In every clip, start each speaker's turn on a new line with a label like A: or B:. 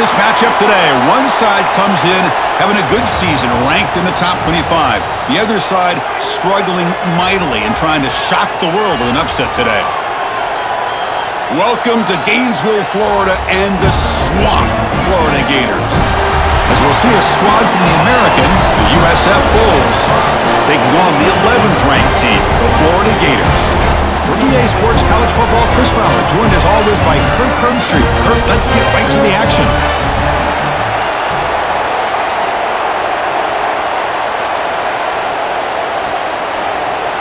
A: this matchup today. One side comes in having a good season, ranked in the top 25. The other side struggling mightily and trying to shock the world with an upset today. Welcome to Gainesville, Florida, and the Swamp, Florida Gators. As we'll see a squad from the American, the USFBULLS, taking on the 11th ranked team, the Florida Gators. For EA Sports College Football, Chris Fowler, joined as always by Kirk Hermstreet. Kirk, let's get right to the action.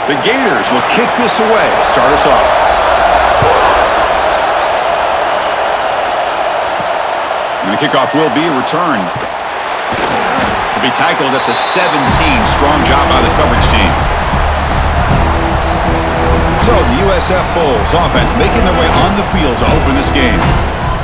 A: The Gators will kick this away to start us off. And the kickoff will be a return. Will be tackled at the 17. Strong job by the coverage team. So the USFBULLS offense making their way on the field to open this game.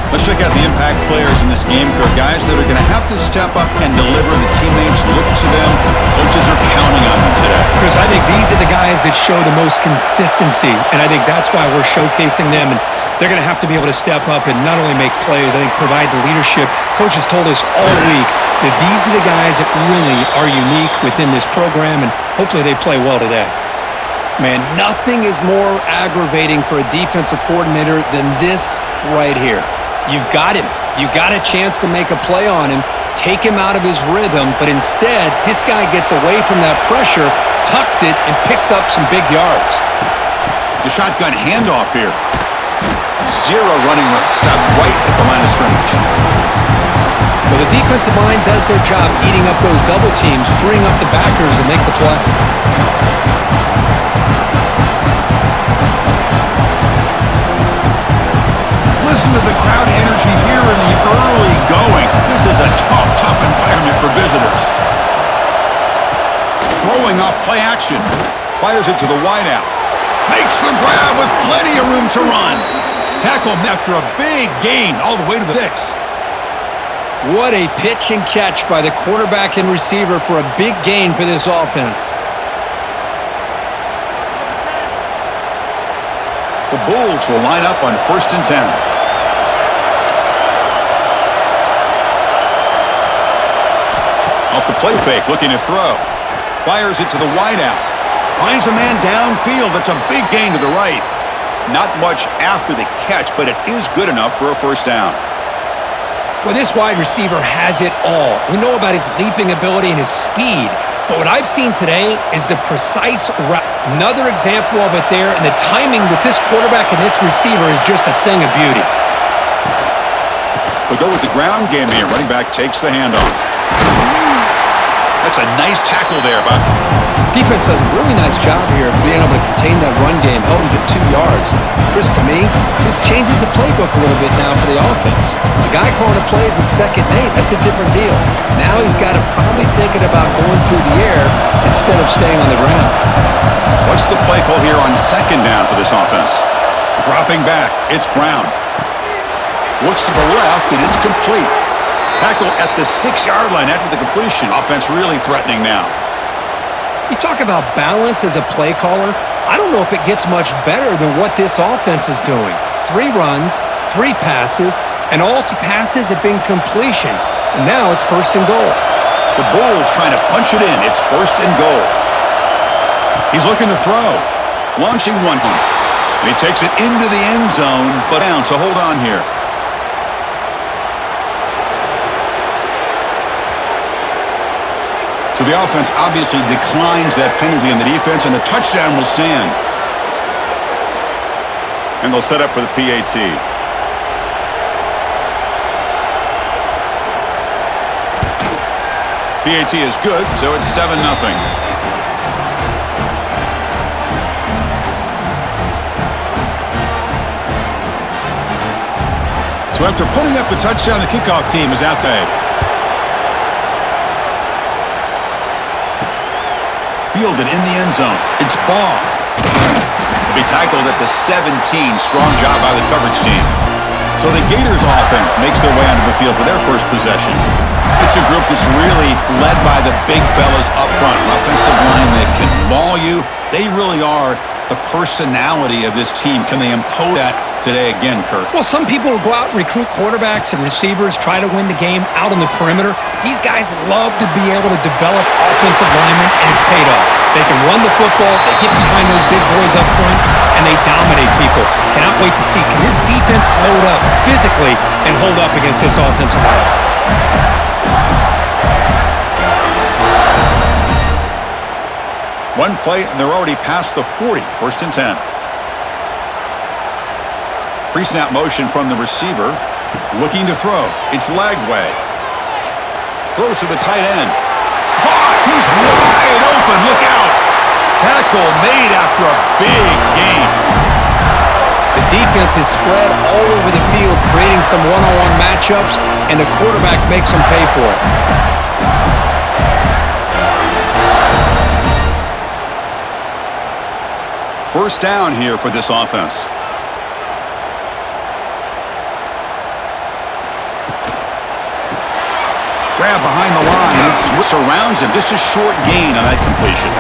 A: Let's check out the impact players in this game, Kirk. Guys that are going to have to step up and deliver. The teammates look to them. Coaches are counting on them today.
B: Chris, I think these are the guys that show the most consistency, and I think that's why we're showcasing them. And they're going to have to be able to step up and not only make plays, I think provide the leadership. Coaches told us all week that these are the guys that really are unique within this program, and hopefully they play well today.
C: Man, nothing is more aggravating for a defensive coordinator than this right here. You've got him. You've got a chance to make a play on him, take him out of his rhythm, but instead, this guy gets away from that pressure, tucks it, and picks up some big yards.
A: The shotgun handoff here. Zero running room. Stopped right at the line of scrimmage.
C: Well, the defensive line does their job eating up those double teams, freeing up the backers to make the play.
A: Listen to the crowd energy here in the early going. This is a tough environment for visitors. Throwing off play action. Fires it to the wideout. Makes the grab with plenty of room to run. Tackle after a big gain all the way to the 6.
C: What a pitch and catch by the quarterback and receiver for a big gain for this offense.
A: The Bulls will line up on 1st and 10. Off the play fake, looking to throw. Fires it to the wideout. Finds a man downfield. That's a big gain to the right. Not much after the catch, but it is good enough for a 1st down.
C: Well, this wide receiver has it all. We know about his leaping ability and his speed, but what I've seen today is the precise route. Another example of it there, and the timing with this quarterback and this receiver is just a thing of beauty.
A: They'll go with the ground game here. Running back takes the handoff. That's a nice tackle there, Bob.
C: Defense does a really nice job here of being able to contain that run game, held him to 2 yards. Chris, to me, this changes the playbook a little bit now for the offense. The guy calling the plays at 2nd and 8, that's a different deal. Now he's got to probably thinking about going through the air instead of staying on the ground.
A: What's the play call here on 2nd down for this offense? Dropping back, it's Brown. Looks to the left, and it's complete. Tackle at the 6-yard line after the completion. Offense really threatening now.
C: You talk about balance as a play caller. I don't know if it gets much better than what this offense is doing. 3 runs, 3 passes, and all 3 passes have been completions. And now it's 1st and goal.
A: The Bulls trying to punch it in. It's 1st and goal. He's looking to throw. Launching one. He takes it into the end zone, but down, so hold on here. So the offense obviously declines that penalty on the defense, and the touchdown will stand. And they'll set up for the PAT. PAT is good, so it's 7-0. So after putting up a touchdown, the kickoff team is out there. Fielded in the end zone. It's Ball. He'll be tackled at the 17. Strong job by the coverage team. So the Gators offense makes their way onto the field for their first possession. It's a group that's really led by the big fellas up front. An offensive line that can maul you They really are the personality of this team. Can they impose that today again, Kurt?
B: Well, some people will go out and recruit quarterbacks and receivers, try to win the game out on the perimeter. These guys love to be able to develop offensive linemen, and it's paid off. They can run the football, they get behind those big boys up front, and they dominate people. Cannot wait to see, can this defense load up physically and hold up against this offensive line?
A: One play, and they're already past the 40. First and 10. Pre-snap motion from the receiver. Looking to throw. It's Lagway. Throws to the tight end. Caught! He's wide open. Look out! Tackle made after a big gain.
C: The defense is spread all over the field, creating some one-on-one matchups, and the quarterback makes them pay for it.
A: First down here for this offense. Grab behind the line. It surrounds him. Just a short gain on that completion.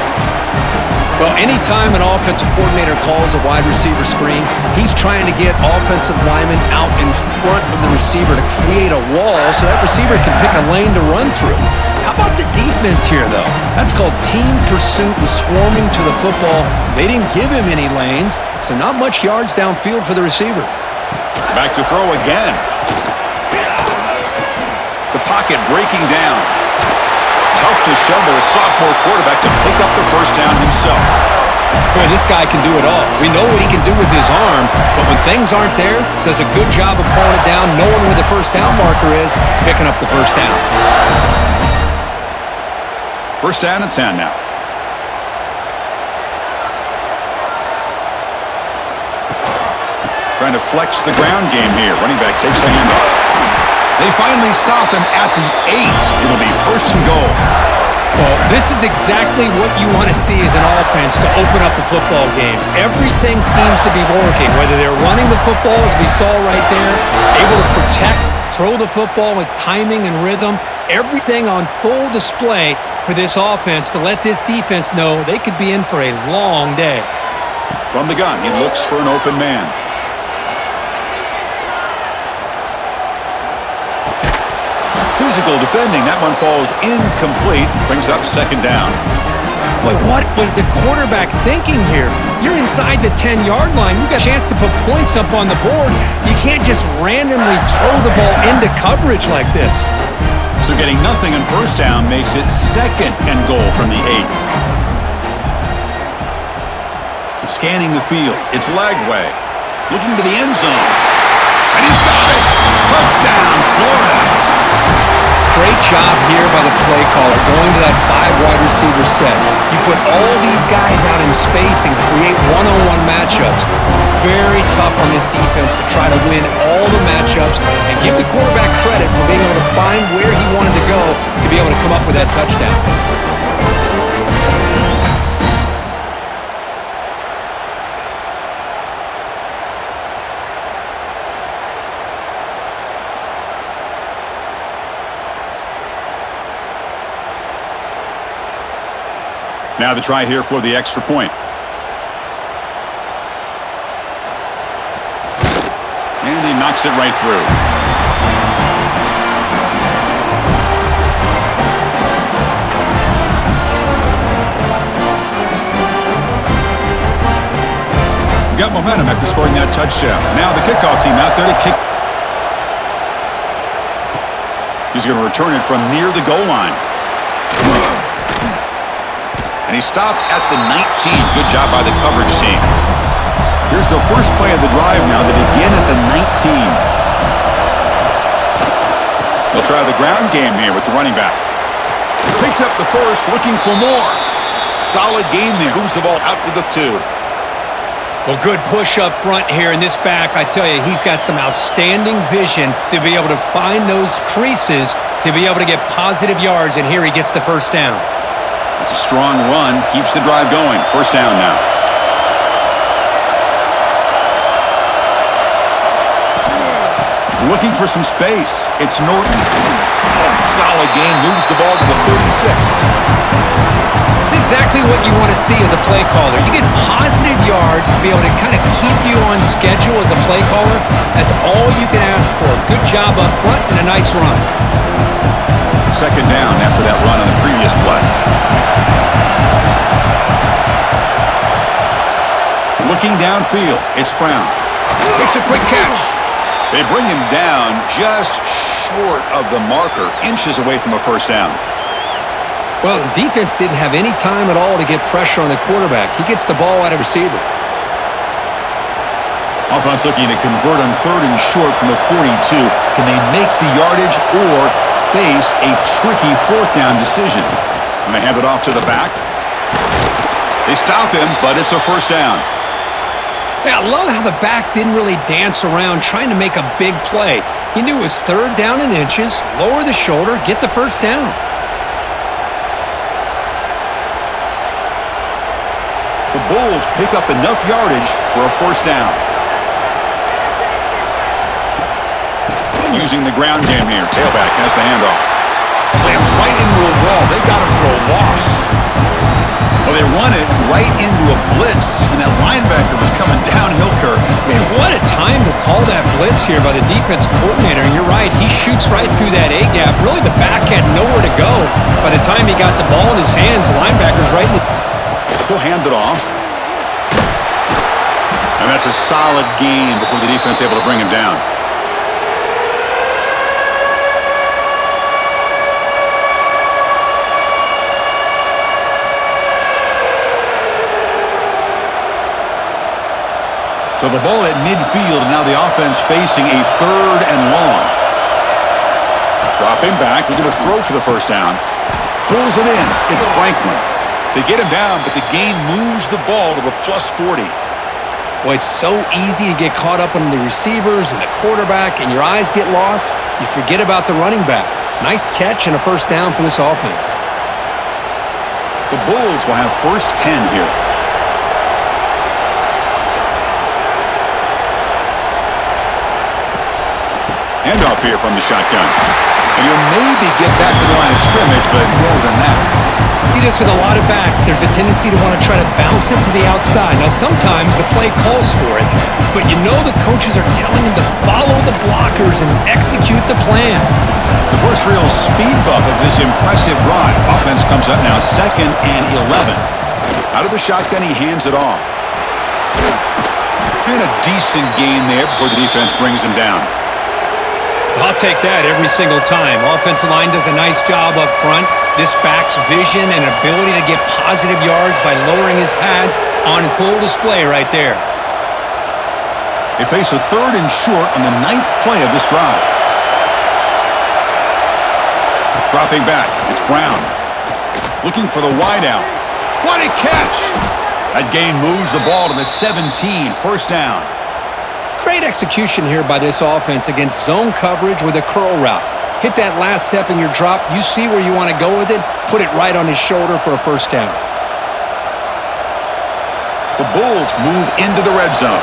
C: Well, anytime an offensive coordinator calls a wide receiver screen, he's trying to get offensive linemen out in front of the receiver to create a wall so that receiver can pick a lane to run through. How about the defense here, though? That's called team pursuit and swarming to the football. They didn't give him any lanes, so not much yards downfield for the receiver.
A: Back to throw again. The pocket breaking down. Tough to shovel a sophomore quarterback to pick up the first down himself.
C: Boy, this guy can do it all. We know what he can do with his arm, but when things aren't there, does a good job of pulling it down, knowing where the first down marker is, picking up the first down.
A: First down and 10 now. Trying to flex the ground game here. Running back takes the handoff. They finally stop him at the 8. It'll be first and goal.
B: Well, this is exactly what you want to see as an offense to open up a football game. Everything seems to be working, whether they're running the football, as we saw right there, able to protect, throw the football with timing and rhythm, everything on full display for this offense to let this defense know they could be in for a long day.
A: From the gun, he looks for an open man. Physical defending. That one falls incomplete. Brings up second down.
B: Boy, what was the quarterback thinking here? You're inside the 10-yard line. You got a chance to put points up on the board. You can't just randomly throw the ball into coverage like this.
A: So getting nothing on first down makes it second and goal from the 8. Scanning the field. It's Lagway. Looking to the end zone. And he's got it. Touchdown, Florida.
C: Great job here by the play caller, going to that 5-wide receiver set. You put all these guys out in space and create one-on-one matchups. It's very tough on this defense to try to win all the matchups and give the quarterback credit for being able to find where he wanted to go to be able to come up with that touchdown.
A: Now the try here for the extra point. And he knocks it right through. Got momentum after scoring that touchdown. Now the kickoff team out there to kick. He's going to return it from near the goal line. And he stopped at the 19. Good job by the coverage team. Here's the first play of the drive now. They begin at the 19. They'll try the ground game here with the running back. Picks up the first, looking for more. Solid gain there. Moves the ball out to the 2.
B: Well, good push up front here in this back. I tell you, he's got some outstanding vision to be able to find those creases, to be able to get positive yards, and here he gets the first down.
A: It's a strong run, keeps the drive going. First down now. Looking for some space. It's Norton. Solid gain, moves the ball to the 36.
C: It's exactly what you want to see as a play caller. You get positive yards to be able to kind of keep you on schedule as a play caller. That's all you can ask for. Good job up front and a nice run.
A: Second down after that run on the previous play. Looking downfield, it's Brown. Makes a quick catch. They bring him down just short of the marker, inches away from a first down.
C: Well, the defense didn't have any time at all to get pressure on the quarterback. He gets the ball out of receiver.
A: Offense looking to convert on 3rd and short from the 42. Can they make the yardage or face a tricky 4th down decision? And they hand it off to the back. They stop him, but it's a first down.
C: Yeah, I love how the back didn't really dance around trying to make a big play. He knew it was 3rd down and inches, lower the shoulder, get the first down.
A: The Bulls pick up enough yardage for a first down. Using the ground game here. Tailback has the handoff. Slams right into a wall. They got him for a loss. Well, they run it right into a blitz, and that linebacker was coming downhill, Kirk.
C: Man, what a time to call that blitz here by the defensive coordinator. And you're right, he shoots right through that A-gap. Really, the back had nowhere to go. By the time he got the ball in his hands, the linebacker's right in the...
A: He'll hand it off. And that's a solid gain before the defense able to bring him down. So the ball at midfield, and now the offense facing a 3rd and long. Dropping back, they're going to throw for the first down. Pulls it in. It's Franklin. They get him down, but the gain moves the ball to the +40.
C: Boy, it's so easy to get caught up on the receivers and the quarterback, and your eyes get lost. You forget about the running back. Nice catch and a first down for this offense.
A: The Bulls will have first 10 here. Handoff here from the shotgun. And he'll maybe get back to the line of scrimmage, but more than that.
C: He does with a lot of backs. There's a tendency to want to try to bounce it to the outside. Now, sometimes the play calls for it, but you know the coaches are telling him to follow the blockers and execute the plan.
A: The first real speed bump of this impressive drive. Offense comes up now 2nd and 11. Out of the shotgun, he hands it off. And a decent gain there before the defense brings him down.
C: I'll take that every single time. Offensive line does a nice job up front. This back's vision and ability to get positive yards by lowering his pads on full display right there.
A: They face a 3rd and short on the 9th play of this drive. Dropping back, it's Brown. Looking for the wideout. What a catch! That gain moves the ball to the 17, first down.
C: Great execution here by this offense against zone coverage with a curl route. Hit that last step in your drop. You see where you want to go with it. Put it right on his shoulder for a first down.
A: The Bulls move into the red zone.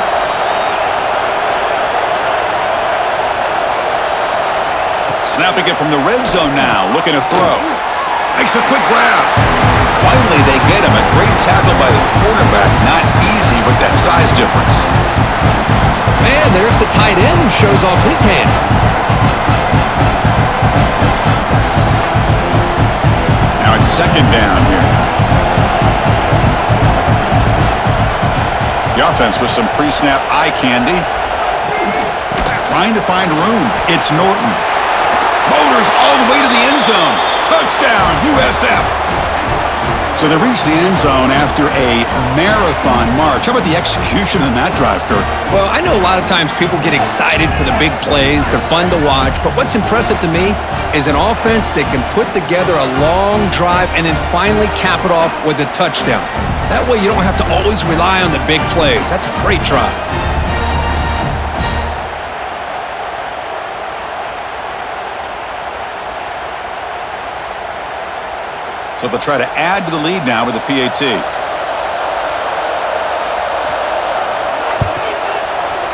A: Snapping it from the red zone now. Looking to throw. Makes a quick grab. Finally, they get him. A great tackle by the quarterback. Not easy with that size difference.
C: Man, there's the tight end who shows off his hands.
A: Now it's 2nd down here. The offense with some pre-snap eye candy. Trying to find room. It's Norton. Motors all the way to the end zone. Touchdown, USF. So they reach the end zone after a marathon march. How about the execution in that drive, Kirk?
C: Well, I know a lot of times people get excited for the big plays. They're fun to watch. But what's impressive to me is an offense that can put together a long drive and then finally cap it off with a touchdown. That way you don't have to always rely on the big plays. That's a great drive.
A: So they'll try to add to the lead now with a PAT.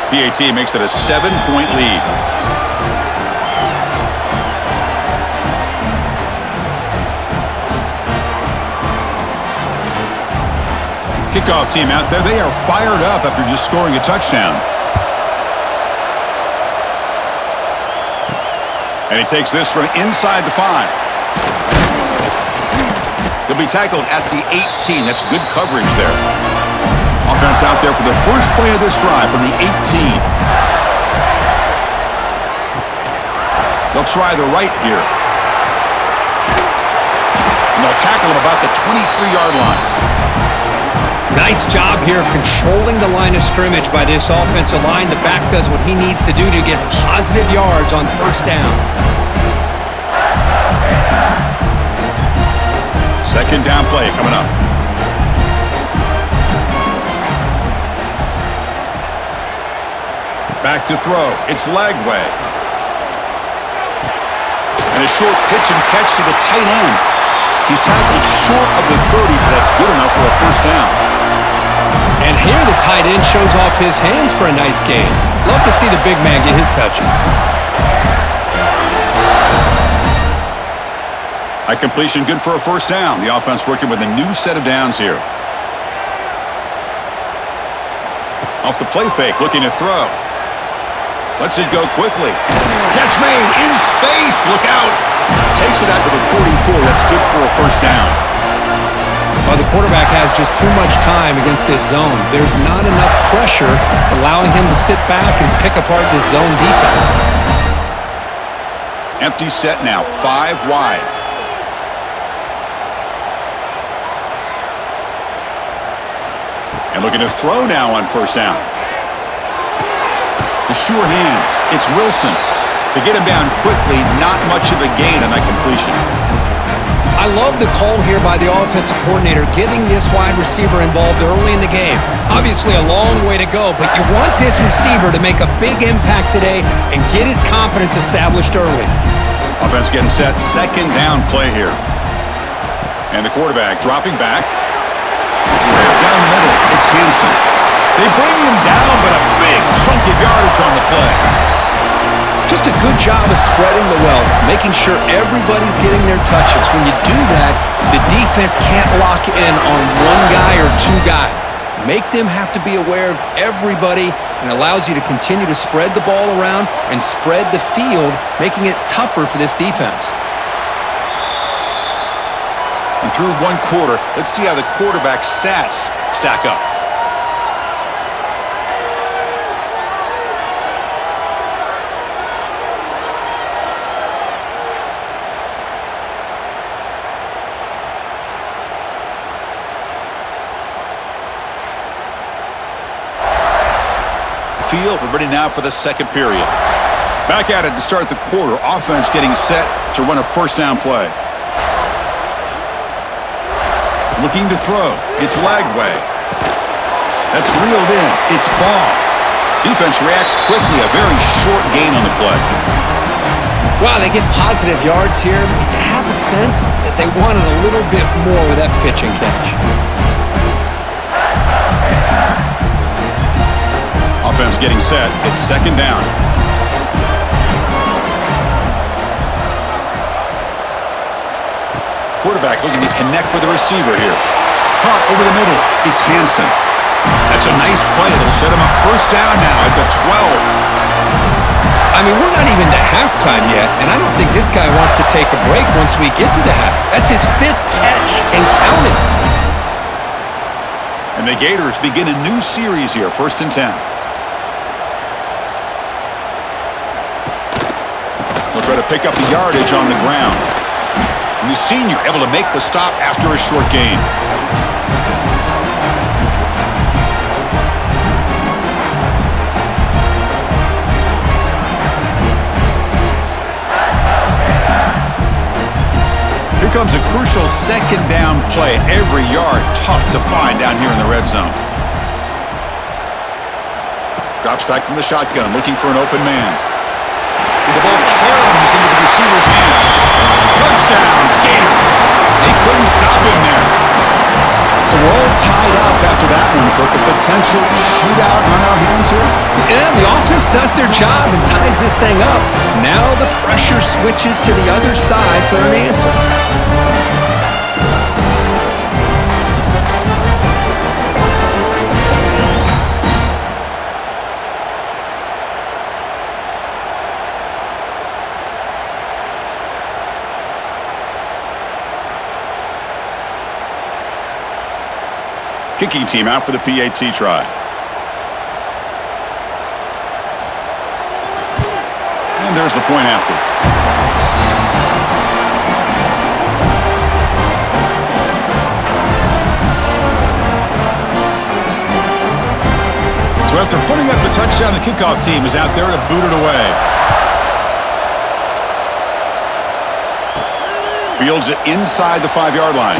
A: PAT makes it a 7-point lead. Kickoff team out there, they are fired up after just scoring a touchdown. And he takes this from inside the 5. He'll be tackled at the 18. That's good coverage there. Offense out there for the first play of this drive from the 18. They'll try the right here. And they'll tackle him about the 23-yard line.
C: Nice job here of controlling the line of scrimmage by this offensive line. The back does what he needs to do to get positive yards on first down.
A: Second down play coming up. Back to throw. It's Lagway. And a short pitch and catch to the tight end. He's tackled short of the 30, but that's good enough for a first down.
C: And here the tight end shows off his hands for a nice gain. Love to see the big man get his touches.
A: High completion, good for a first down. The offense working with a new set of downs here. Off the play fake, looking to throw. Lets it go quickly. Catch made in space. Look out. Takes it out to the 44. That's good for a first down.
C: Well, the quarterback has just too much time against this zone. There's not enough pressure. It's allowing him to sit back and pick apart this zone defense.
A: Empty set now, 5 wide. And looking to throw now on first down. The sure hands. It's Wilson. To get him down quickly, not much of a gain on that completion.
C: I love the call here by the offensive coordinator, getting this wide receiver involved early in the game. Obviously a long way to go, but you want this receiver to make a big impact today and get his confidence established early.
A: Offense getting set. Second down play here. And the quarterback dropping back. Down the middle, it's Hansen. They bring him down, but a big chunk of yardage on the play.
C: Just a good job of spreading the wealth, making sure everybody's getting their touches. When you do that, the defense can't lock in on one guy or two guys. Make them have to be aware of everybody, and allows you to continue to spread the ball around and spread the field, making it tougher for this defense.
A: And through one quarter, let's see how the quarterback's stats stack up. We're ready now for the second period. Back at it to start the quarter. Offense getting set to run a first down play. Looking to throw. It's Lagway. That's reeled in. It's Ball. Defense reacts quickly. A very short gain on the play.
C: Wow, they get positive yards here. You have a sense that they wanted a little bit more with that pitch and catch.
A: Offense getting set. It's second down. Quarterback looking to connect with the receiver here. Caught over the middle. It's Hansen. That's a nice play. It'll set him up first down now at the 12.
C: I mean, we're not even to halftime yet, and I don't think this guy wants to take a break once we get to the half. That's his 5th catch and counting.
A: And the Gators begin a new series here, 1st and 10. We'll try to pick up the yardage on the ground. And the senior able to make the stop after a short gain. Here comes a crucial second down play. Every yard tough to find down here in the red zone. Drops back from the shotgun, looking for an open man. And the ball caroms into the receiver's hands. Touchdown, Gators. They couldn't stop him there. So we're all tied up after that one, Cook. A potential shootout on our hands here.
C: Yeah, the offense does their job and ties this thing up. Now the pressure switches to the other side for an answer.
A: Kicking team out for the PAT try. And there's the point after. So after putting up the touchdown, the kickoff team is out there to boot it away. Fields it inside the 5-yard line.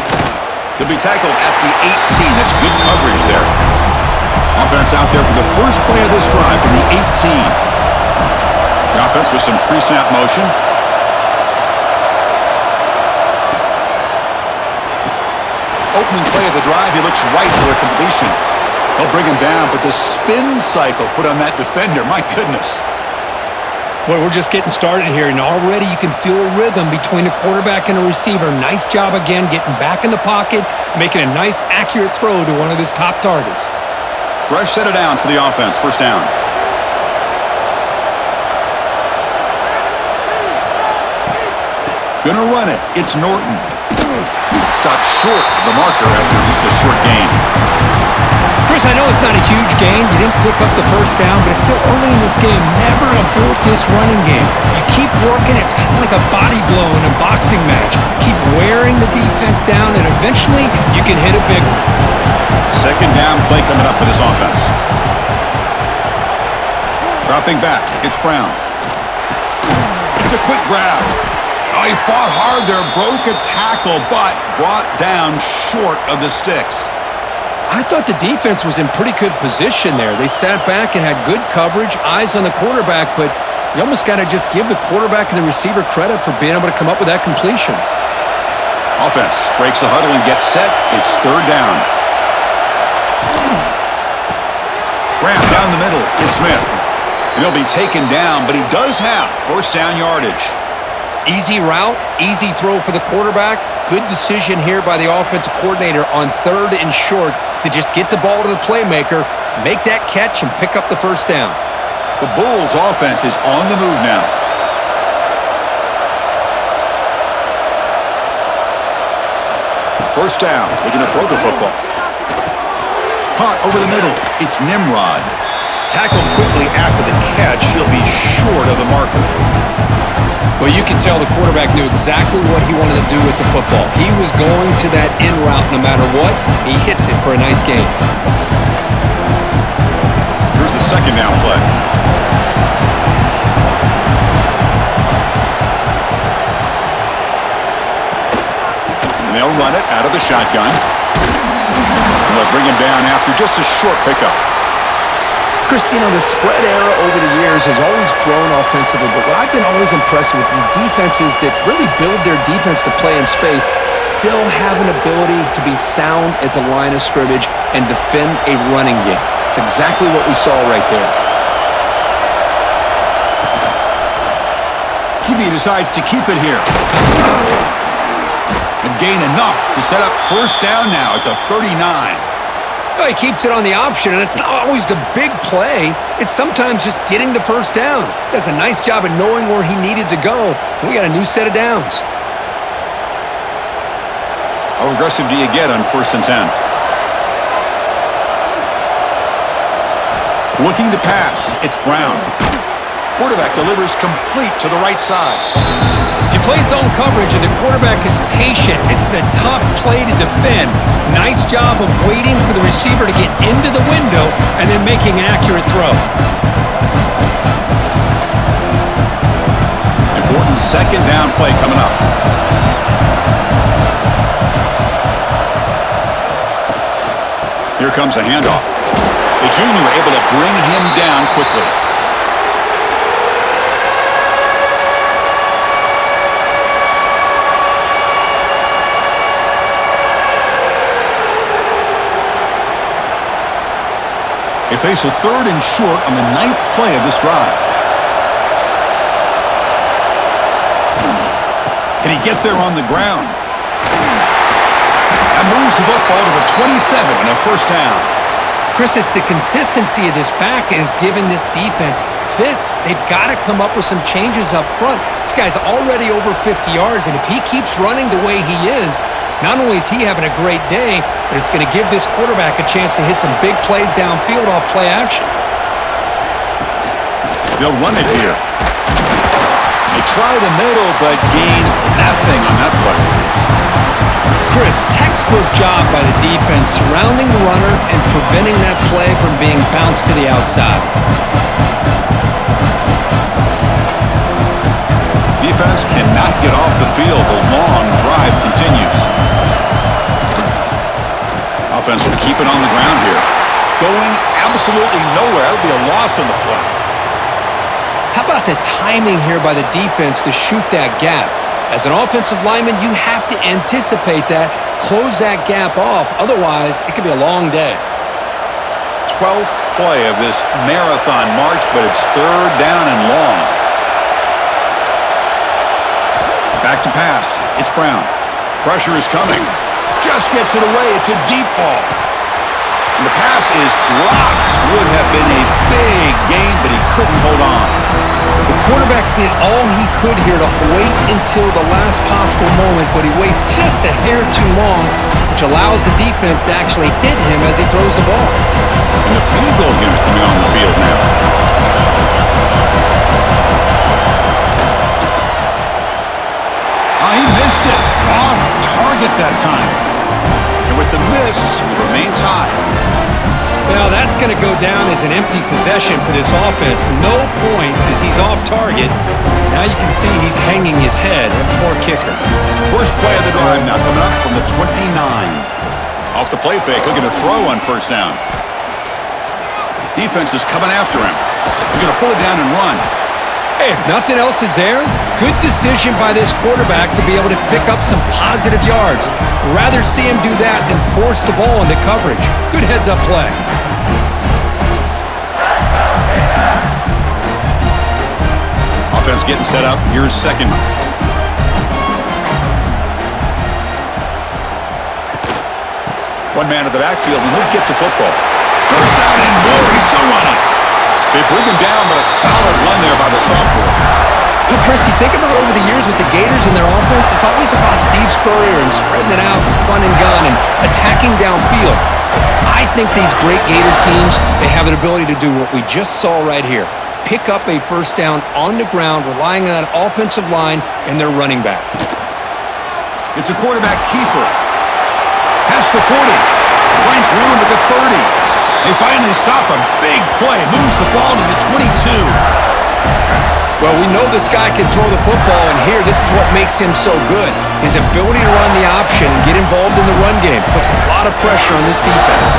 A: They'll be tackled at the 18. That's good coverage there. Offense out there for the first play of this drive from the 18. The offense with some pre-snap motion. Opening play of the drive, he looks right for a completion. They'll bring him down, but the spin cycle put on that defender, my goodness.
B: Boy, we're just getting started here, and already you can feel a rhythm between the quarterback and the receiver. Nice job again getting back in the pocket, making a nice, accurate throw to one of his top targets.
A: Fresh set of downs for the offense, first down. Gonna run it. It's Norton. Stopped short of the marker after just a short gain.
B: Chris, I know it's not a huge gain. You didn't pick up the first down, but it's still early in this game. Never abort this running game. You keep working. It's kind of like a body blow in a boxing match. Keep wearing the defense down, and eventually you can hit a big one.
A: Second down play coming up for this offense. Dropping back. It's Brown. It's a quick grab. Oh, he fought hard there, broke a tackle, but brought down short of the sticks.
C: I thought the defense was in pretty good position there. They sat back and had good coverage, eyes on the quarterback, but you almost got to just give the quarterback and the receiver credit for being able to come up with that completion.
A: Offense breaks the huddle and gets set. It's third down. Ram down the middle. It's Smith. And he'll be taken down, but he does have first down yardage.
C: Easy route, easy throw for the quarterback. Good decision here by the offensive coordinator on third and short to just get the ball to the playmaker, make that catch, and pick up the first down.
A: The Bulls offense is on the move now. First down, looking to throw the football. Caught over the middle. It's Nimrod. Tackled quickly after the catch. He'll be short of the marker.
C: Well, you can tell the quarterback knew exactly what he wanted to do with the football. He was going to that in route no matter what. He hits it for a nice gain.
A: Here's the second down play. And they'll run it out of the shotgun. And they'll bring him down after just a short pickup.
C: Chris, you know, the spread era over the years has always grown offensively, but what I've been always impressed with defenses that really build their defense to play in space still have an ability to be sound at the line of scrimmage and defend a running game. It's exactly what we saw right there.
A: He decides to keep it here. And gain enough to set up first down now at the 39.
C: Well, he keeps it on the option, and it's not always the big play. It's sometimes just getting the first down. Does a nice job of knowing where he needed to go. And we got a new set of downs.
A: How aggressive do you get on first and 10? Looking to pass. It's Brown. Quarterback delivers complete to the right side.
B: If you play zone coverage and the quarterback is patient, this is a tough play to defend. Nice job of waiting for the receiver to get into the window and then making an accurate throw.
A: Important second down play coming up. Here comes a handoff. The junior able to bring him down quickly. They face a third and short on the 9th play of this drive. Can he get there on the ground? That moves the football to the 27 and a first down.
B: Chris, it's the consistency of this back is giving this defense fits. They've got to come up with some changes up front. This guy's already over 50 yards, and if he keeps running the way he is,
C: Not only is he having a great day, but it's going to give this quarterback a chance to hit some big plays downfield off play action.
A: They'll run it here. They try the middle, but gain nothing on that play.
C: Chris, textbook job by the defense surrounding the runner and preventing that play from being bounced to the outside.
A: Defense cannot get off the field. The long drive continues. Offense will keep it on the ground here. Going absolutely nowhere. That'll be a loss on the play.
C: How about the timing here by the defense to shoot that gap? As an offensive lineman, you have to anticipate that, close that gap off. Otherwise, it could be a long day.
A: 12th play of this marathon march, but it's third down and long. Back to pass. It's Brown. Pressure is coming. Just gets it away. It's a deep ball. And the pass is dropped. Would have been a big gain, but he couldn't hold on.
C: The quarterback did all he could here to wait until the last possible moment, but he waits just a hair too long, which allows the defense to actually hit him as he throws the ball.
A: And the field goal unit coming on the field now. He missed it. Off target that time. And with the miss, we remain tied.
C: Well, that's going to go down as an empty possession for this offense. No points as he's off target. Now you can see he's hanging his head. Poor kicker.
A: First play of the drive now coming up from the 29. Off the play fake, looking to throw on first down. Defense is coming after him. He's going to pull it down and run.
C: Hey, if nothing else is there, good decision by this quarterback to be able to pick up some positive yards. Rather see him do that than force the ball into coverage. Good heads-up play.
A: Offense getting set up. Here's second. One man at the backfield, and he'll get the football. First down and more. He's still running. They bring him down, but a solid run there by the sophomore.
C: Hey, Chris, you think about over the years with the Gators and their offense, it's always about Steve Spurrier and spreading it out and fun and gun and attacking downfield. I think these great Gator teams, they have an ability to do what we just saw right here. Pick up a first down on the ground, relying on that offensive line and their running back.
A: It's a quarterback keeper. Past the 40. Finds room at the 30. They finally stop a big play. Moves the ball to the 22.
C: Well, we know this guy can throw the football, and here, this is what makes him so good. His ability to run the option and get involved in the run game puts a lot of pressure on this defense.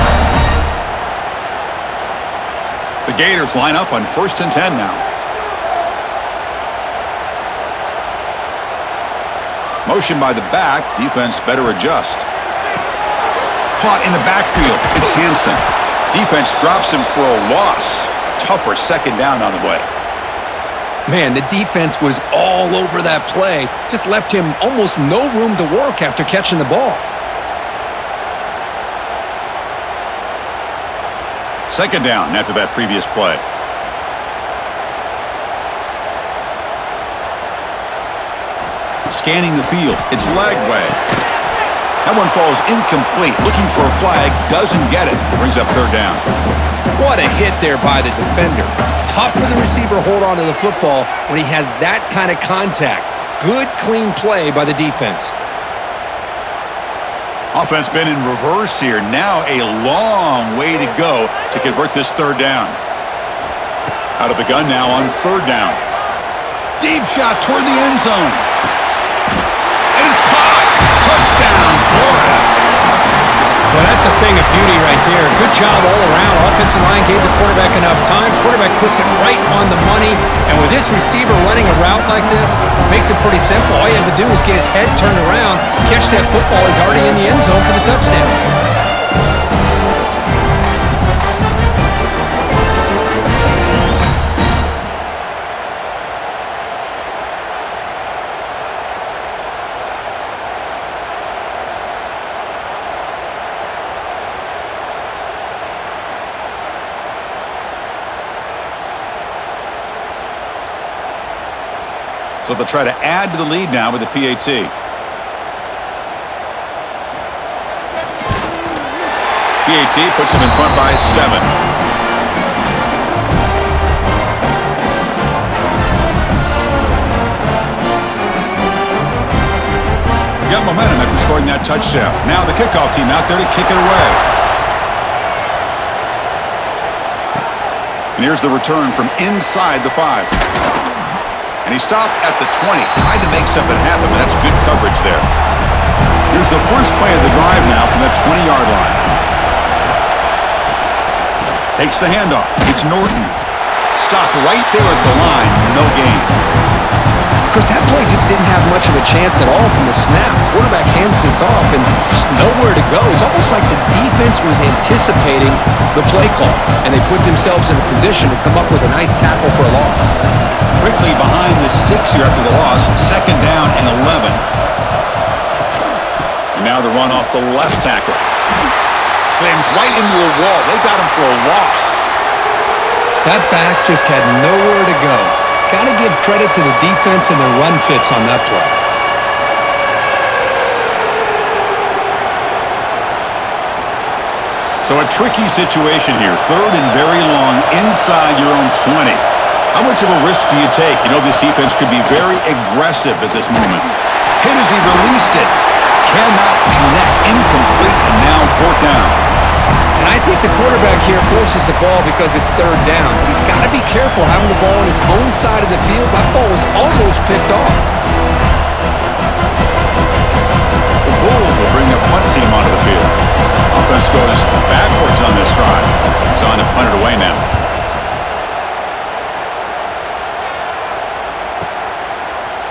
A: The Gators line up on 1st and 10 now. Motion by the back. Defense better adjust. Caught in the backfield. It's Hansen. Defense drops him for a loss. Tougher second down on the way.
C: Man, the defense was all over that play. Just left him almost no room to work after catching the ball.
A: Second down after that previous play. Scanning the field. It's Lagway. That one falls incomplete. Looking for a flag. Doesn't get it. Brings up third down.
C: What a hit there by the defender. Tough for the receiver to hold on to the football when he has that kind of contact. Good, clean play by the defense.
A: Offense been in reverse here. Now a long way to go to convert this third down. Out of the gun now on third down. Deep shot toward the end zone. And it's caught. Touchdown, Florida.
C: Well, that's a thing of beauty right there. Good job all around. Offensive line gave the quarterback enough time. Quarterback puts it right on the money. And with this receiver running a route like this, makes it pretty simple. All you have to do is get his head turned around, catch that football. He's already in the end zone for the touchdown.
A: So they'll try to add to the lead now with the PAT. PAT puts him in front by 7. Got momentum after scoring that touchdown. Now the kickoff team out there to kick it away. And here's the return from inside the 5. And he stopped at the 20. Tried to make something happen, but that's good coverage there. Here's the first play of the drive now from the 20-yard line. Takes the handoff. It's Norton. Stopped right there at the line. No gain.
C: Chris, that play just didn't have much of a chance at all from the snap. Quarterback hands this off and just nowhere to go. It's almost like the defense was anticipating the play call, and they put themselves in a position to come up with a nice tackle for a loss.
A: Quickly behind the 6 here after the loss. 2nd down and 11. And now the run off the left tackle. Slams right into a wall. They got him for a loss.
C: That back just had nowhere to go. Got to give credit to the defense and the run fits on that play.
A: So a tricky situation here. 3rd and very long inside your own 20. How much of a risk do you take? You know this defense could be very aggressive at this moment. Hit as he released it. Cannot connect. Incomplete, and now 4th down.
C: And I think the quarterback here forces the ball because it's 3rd down. He's got to be careful having the ball on his own side of the field. That ball was almost picked off.
A: The Bulls will bring the punt team onto the field. Offense goes backwards on this drive. He's on to punt it away now.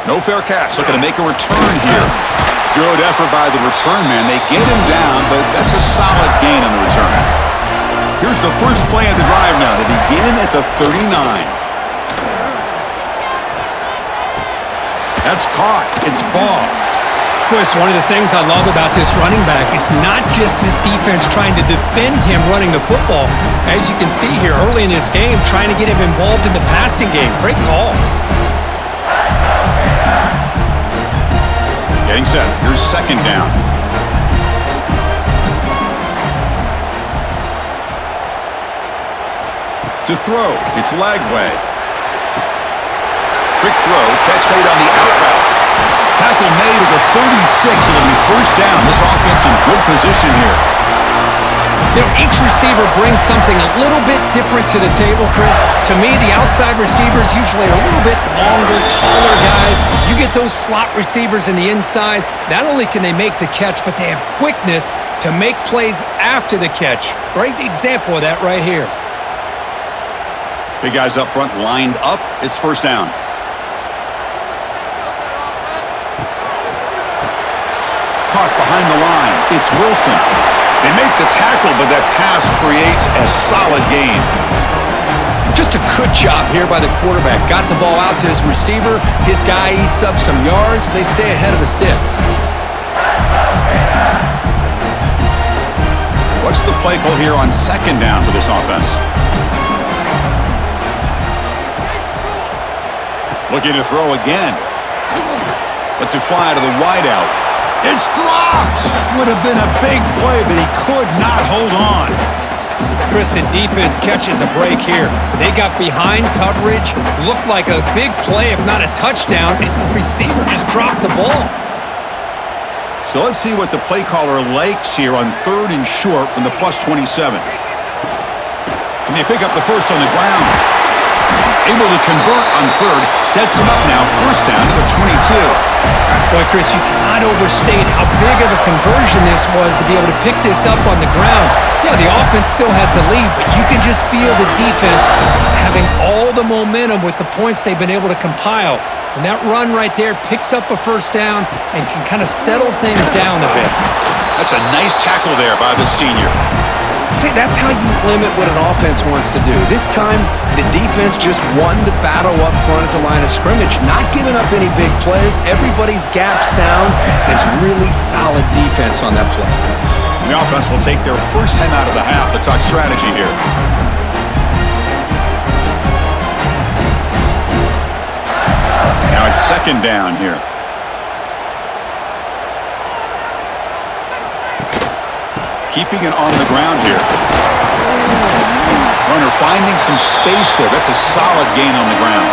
A: No fair catch. Looking to make a return here. Good effort by the return man. They get him down, but that's a solid gain on the return. Here's the first play of the drive now to begin at the 39. That's caught. It's ball.
B: Chris, one of the things I love about this running back, it's not just this defense trying to defend him running the football. As you can see here early in this game, trying to get him involved in the passing game. Great call.
A: Getting set. Here's 2nd down. To throw. It's Lagway. Quick throw. Catch made on the out route. Tackle made at the 36. It'll be 1st down. This offense in good position here.
C: You know, each receiver brings something a little bit different to the table, Chris. To me, the outside receivers usually are a little bit longer, taller guys. You get those slot receivers in the inside, not only can they make the catch, but they have quickness to make plays after the catch. Great example of that right here.
A: Big guys up front lined up. It's 1st down. Caught behind the line. It's Wilson. They make the tackle, but that pass creates a solid gain.
C: Just a good job here by the quarterback. Got the ball out to his receiver. His guy eats up some yards. They stay ahead of the sticks.
A: What's the play call here on 2nd down for this offense? Looking to throw again. Lets it fly to the wideout. It's dropped! Would have been a big play, but he could not hold on.
B: Chris, the defense catches a break here. They got behind coverage, looked like a big play, if not a touchdown, and the receiver just dropped the ball.
A: So let's see what the play caller likes here on 3rd and short from the +27. Can they pick up the first on the ground? Able to convert on 3rd, sets him up now, 1st down to the 22.
B: Boy, Chris, you cannot overstate how big of a conversion this was to be able to pick this up on the ground. Yeah, the offense still has the lead, but you can just feel the defense having all the momentum with the points they've been able to compile. And that run right there picks up a 1st down and can kind of settle things down a bit.
A: That's a nice tackle there by the senior.
C: See, that's how you limit what an offense wants to do. This time, the defense just won the battle up front at the line of scrimmage, not giving up any big plays. Everybody's gap sound. It's really solid defense on that play.
A: The offense will take their first time out of the half to talk strategy here. Now it's 2nd down here. keeping it on the ground here. Runner finding some space there. That's a solid gain on the ground.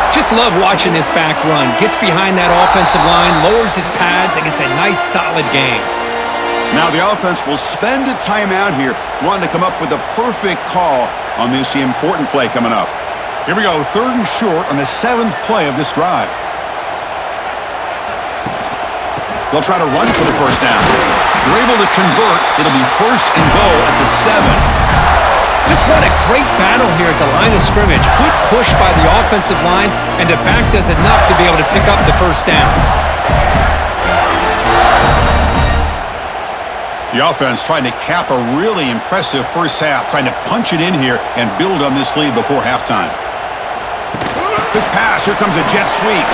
C: Just love watching this back run. Gets behind that offensive line, lowers his pads, and gets a nice solid gain.
A: Now the offense will spend a timeout here, wanting to come up with the perfect call on this important play coming up. Here we go, 3rd and short on the 7th play of this drive. They'll try to run for the first down. They're able to convert. It'll be 1st and goal at the 7.
C: Just what a great battle here at the line of scrimmage. Good push by the offensive line, and the back does enough to be able to pick up the first down.
A: The offense trying to cap a really impressive first half, trying to punch it in here and build on this lead before halftime. Quick pass. Here comes a jet sweep.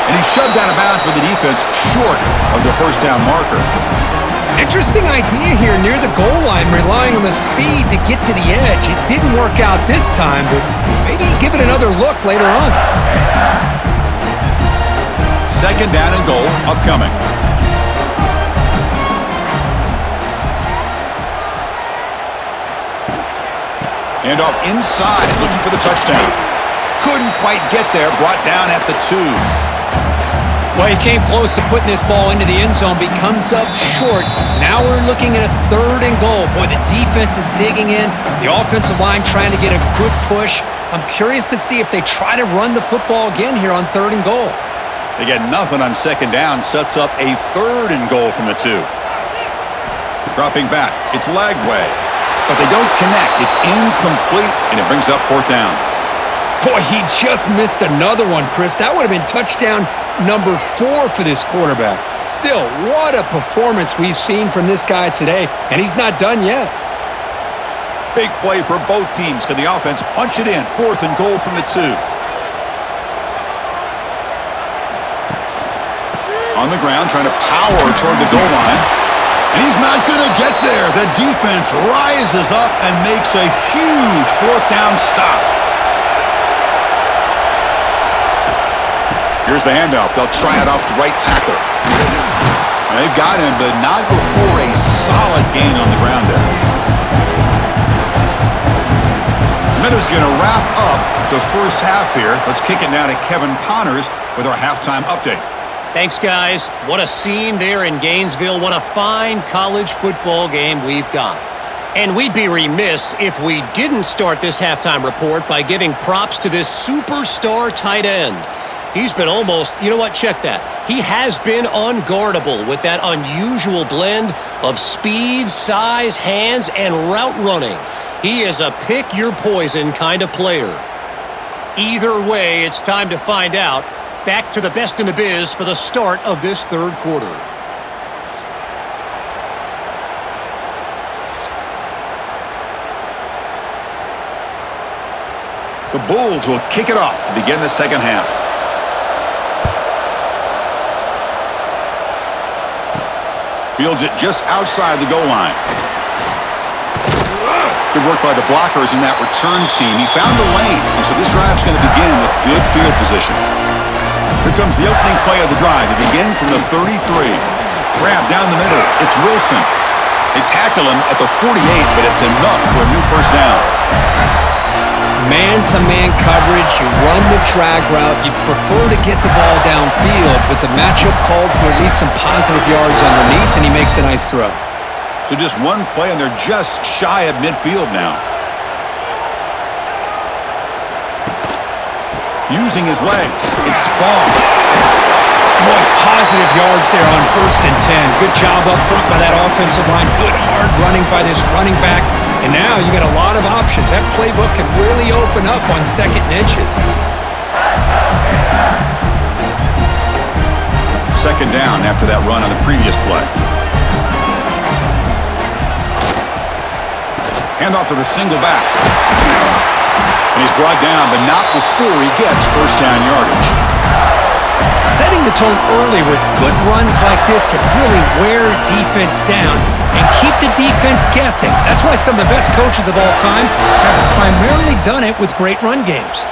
A: And he's shoved out of bounds by the defense short of the first down marker.
C: Interesting idea here near the goal line, relying on the speed to get to the edge. It didn't work out this time, but maybe give it another look later on.
A: 2nd down and goal upcoming. And off inside, looking for the touchdown. Couldn't quite get there, brought down at the 2.
C: Well, he came close to putting this ball into the end zone, but he comes up short. Now we're looking at a 3rd and goal. Boy, the defense is digging in. The offensive line trying to get a good push. I'm curious to see if they try to run the football again here on 3rd and goal.
A: They get nothing on 2nd down, sets up a 3rd and goal from the 2. Dropping back, it's Lagway. But they don't connect. It's incomplete, and it brings up 4th down.
C: Boy, he just missed another one, Chris. That would have been touchdown number 4 for this quarterback. Still, what a performance we've seen from this guy today, and he's not done yet.
A: Big play for both teams. Can the offense punch it in? 4th and goal from the 2. On the ground, trying to power toward the goal line. And he's not going to get there. The defense rises up and makes a huge 4th down stop. Here's the handoff. They'll try it off the right tackle. They've got him, but not before a solid gain on the ground there. Minutes going to wrap up the first half here. Let's kick it now to Kevin Connors with our halftime update.
D: Thanks, guys. What a scene there in Gainesville. What a fine college football game we've got. And we'd be remiss if we didn't start this halftime report by giving props to this superstar tight end. He's been almost, you know what, check that. He has been unguardable with that unusual blend of speed, size, hands, and route running. He is a pick-your-poison kind of player. Either way, it's time to find out. Back to the best in the biz for the start of this 3rd quarter.
A: The Bulls will kick it off to begin the 2nd half. Fields it just outside the goal line. Good work by the blockers in that return team. He found the lane, and so this drive's going to begin with good field position. Here comes the opening play of the drive. It begins from the 33. Grab down the middle. It's Wilson. They tackle him at the 48, but it's enough for a new first down.
C: Man-to-man coverage, you run the drag route. You prefer to get the ball downfield, but the matchup called for at least some positive yards underneath, and he makes a nice throw.
A: So just one play, and they're just shy of midfield now. Using his legs, it's Ball.
C: Boy, positive yards there on 1st and 10. Good job up front by that offensive line. Good hard running by this running back. And now you got a lot of options. That playbook can really open up on 2nd and inches.
A: 2nd down after that run on the previous play. Handoff to the single back. And he's brought down, but not before he gets first down yardage.
C: Setting the tone early with good runs like this can really wear defense down and keep the defense guessing. That's why some of the best coaches of all time have primarily done it with great run games.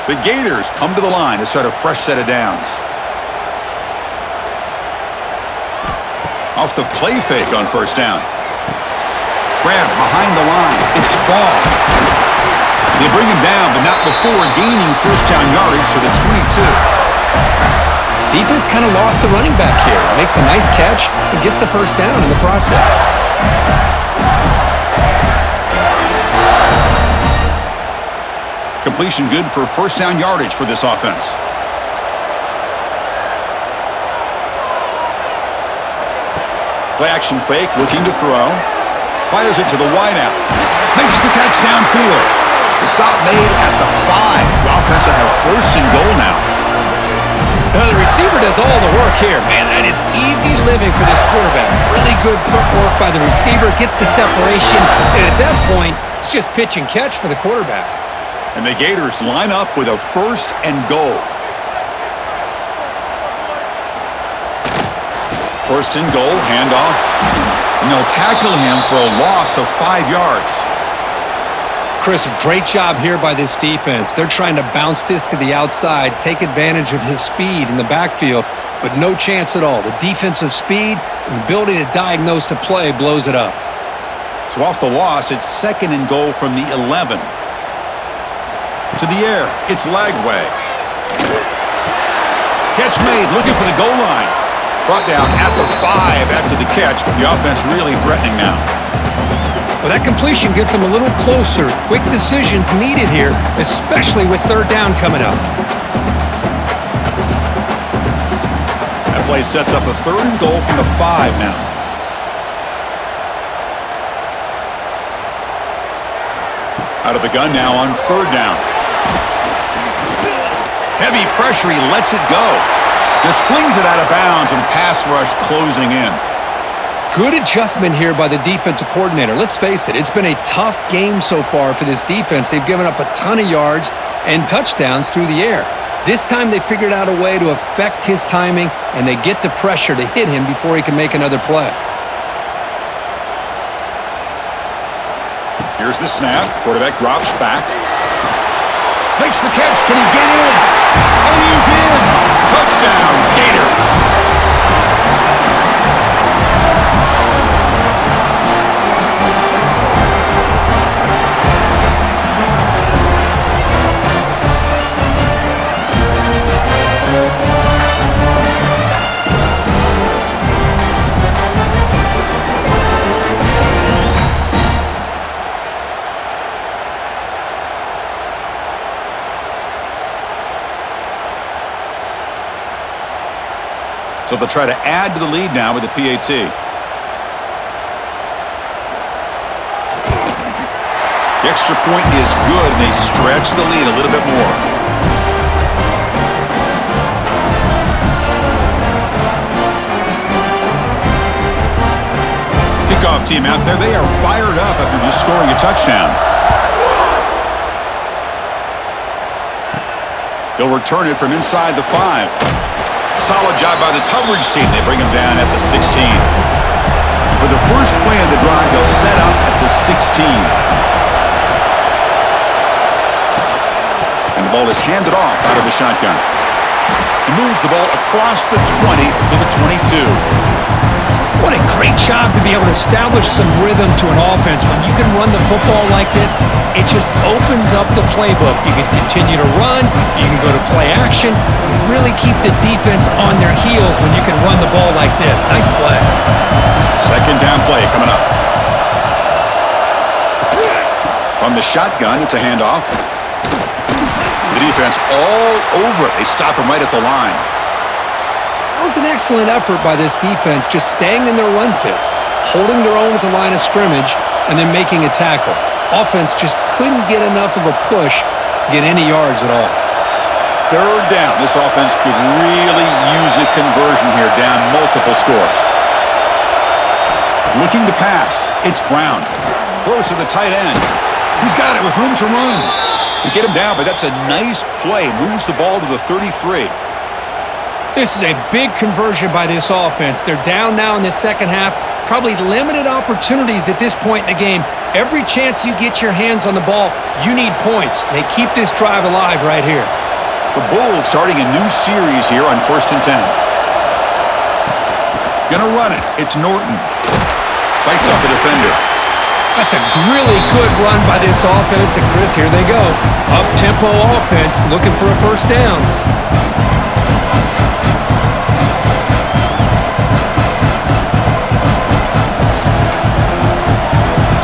A: The Gators come to the line to start a fresh set of downs. Off the play fake on first down. Grab behind the line. It's ball. They bring him down, but not before gaining first down yardage to the 22.
C: Defense kind of lost the running back here. Makes a nice catch and gets the first down in the process.
A: Completion good for first down yardage for this offense. Play action fake, looking to throw. Fires it to the wideout. Makes the catch downfield. The stop made at the 5. The offense will have first and goal now.
C: Now the receiver does all the work here. Man, that is easy living for this quarterback. Really good footwork by the receiver. Gets the separation. And at that point, it's just pitch and catch for the quarterback.
A: And the Gators line up with a first and goal. First and goal, handoff. And they'll tackle him for a loss of 5 yards.
C: Chris, a great job here by this defense. They're trying to bounce this to the outside, take advantage of his speed in the backfield, but no chance at all. The defensive speed and ability to diagnose the play blows it up.
A: So off the loss, it's second and goal from the 11. To the air, it's Lagway. Catch made, looking for the goal line. Brought down at the 5 after the catch. The offense really threatening now.
C: Well, that completion gets them a little closer. Quick decisions needed here, especially with third down coming up.
A: That play sets up a third and goal from the 5 now. Out of the gun now on third down. Heavy pressure, he lets it go. Just flings it out of bounds, and the pass rush closing in.
C: Good adjustment here by the defensive coordinator. Let's face it, it's been a tough game so far for this defense. They've given up a ton of yards and touchdowns through the air. This time they figured out a way to affect his timing, and they get the pressure to hit him before he can make another play.
A: Here's the snap. Quarterback drops back. Makes the catch. Can he get in? And he's in. Touchdown, Gators. So they'll try to add to the lead now with the PAT. The extra point is good, and they stretch the lead a little bit more. Kickoff team out there, they are fired up after just scoring a touchdown. They'll return it from inside the 5. Solid job by the coverage team. They bring him down at the 16. For the first play of the drive, they'll set up at the 16. And the ball is handed off out of the shotgun. He moves the ball across the 20 to the 22.
C: What a great job to be able to establish some rhythm to an offense. When you can run the football like this, it just opens up the playbook. You can continue to run. You can go to play action. You really keep the defense on their heels when you can run the ball like this. Nice play.
A: Second down play coming up. From the shotgun, it's a handoff. The defense all over it. They stop him right at the line.
C: That was an excellent effort by this defense, just staying in their run fits, holding their own at the line of scrimmage, and then making a tackle. Offense just couldn't get enough of a push to get any yards at all.
A: Third down. This offense could really use a conversion here, down multiple scores. Looking to pass. It's Brown. Throws to the tight end. He's got it with room to run. They get him down, but that's a nice play. Moves the ball to the 33.
C: This is a big conversion by this offense. They're down now in the second half. Probably limited opportunities at this point in the game. Every chance you get your hands on the ball, you need points. They keep this drive alive right here.
A: The Bulls starting a new series here on 1st and 10. Gonna run it. It's Norton. Fights off a defender.
C: That's a really good run by this offense. And Chris, here they go. Up-tempo offense looking for a first down.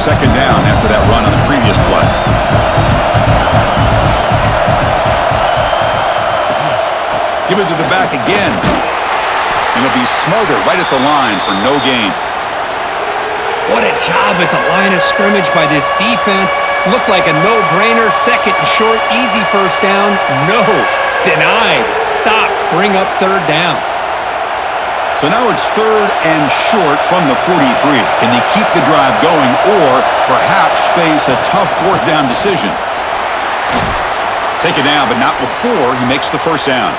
A: Second down after that run on the previous play. Give it to the back again. And it'll be smothered right at the line for no gain.
C: What a job at the line of scrimmage by this defense. Looked like a no-brainer. Second and short, easy first down. No, denied, stopped, bring up third down.
A: So now it's third and short from the 43. Can they keep the drive going or perhaps face a tough fourth down decision? Take it down, but not before he makes the first down.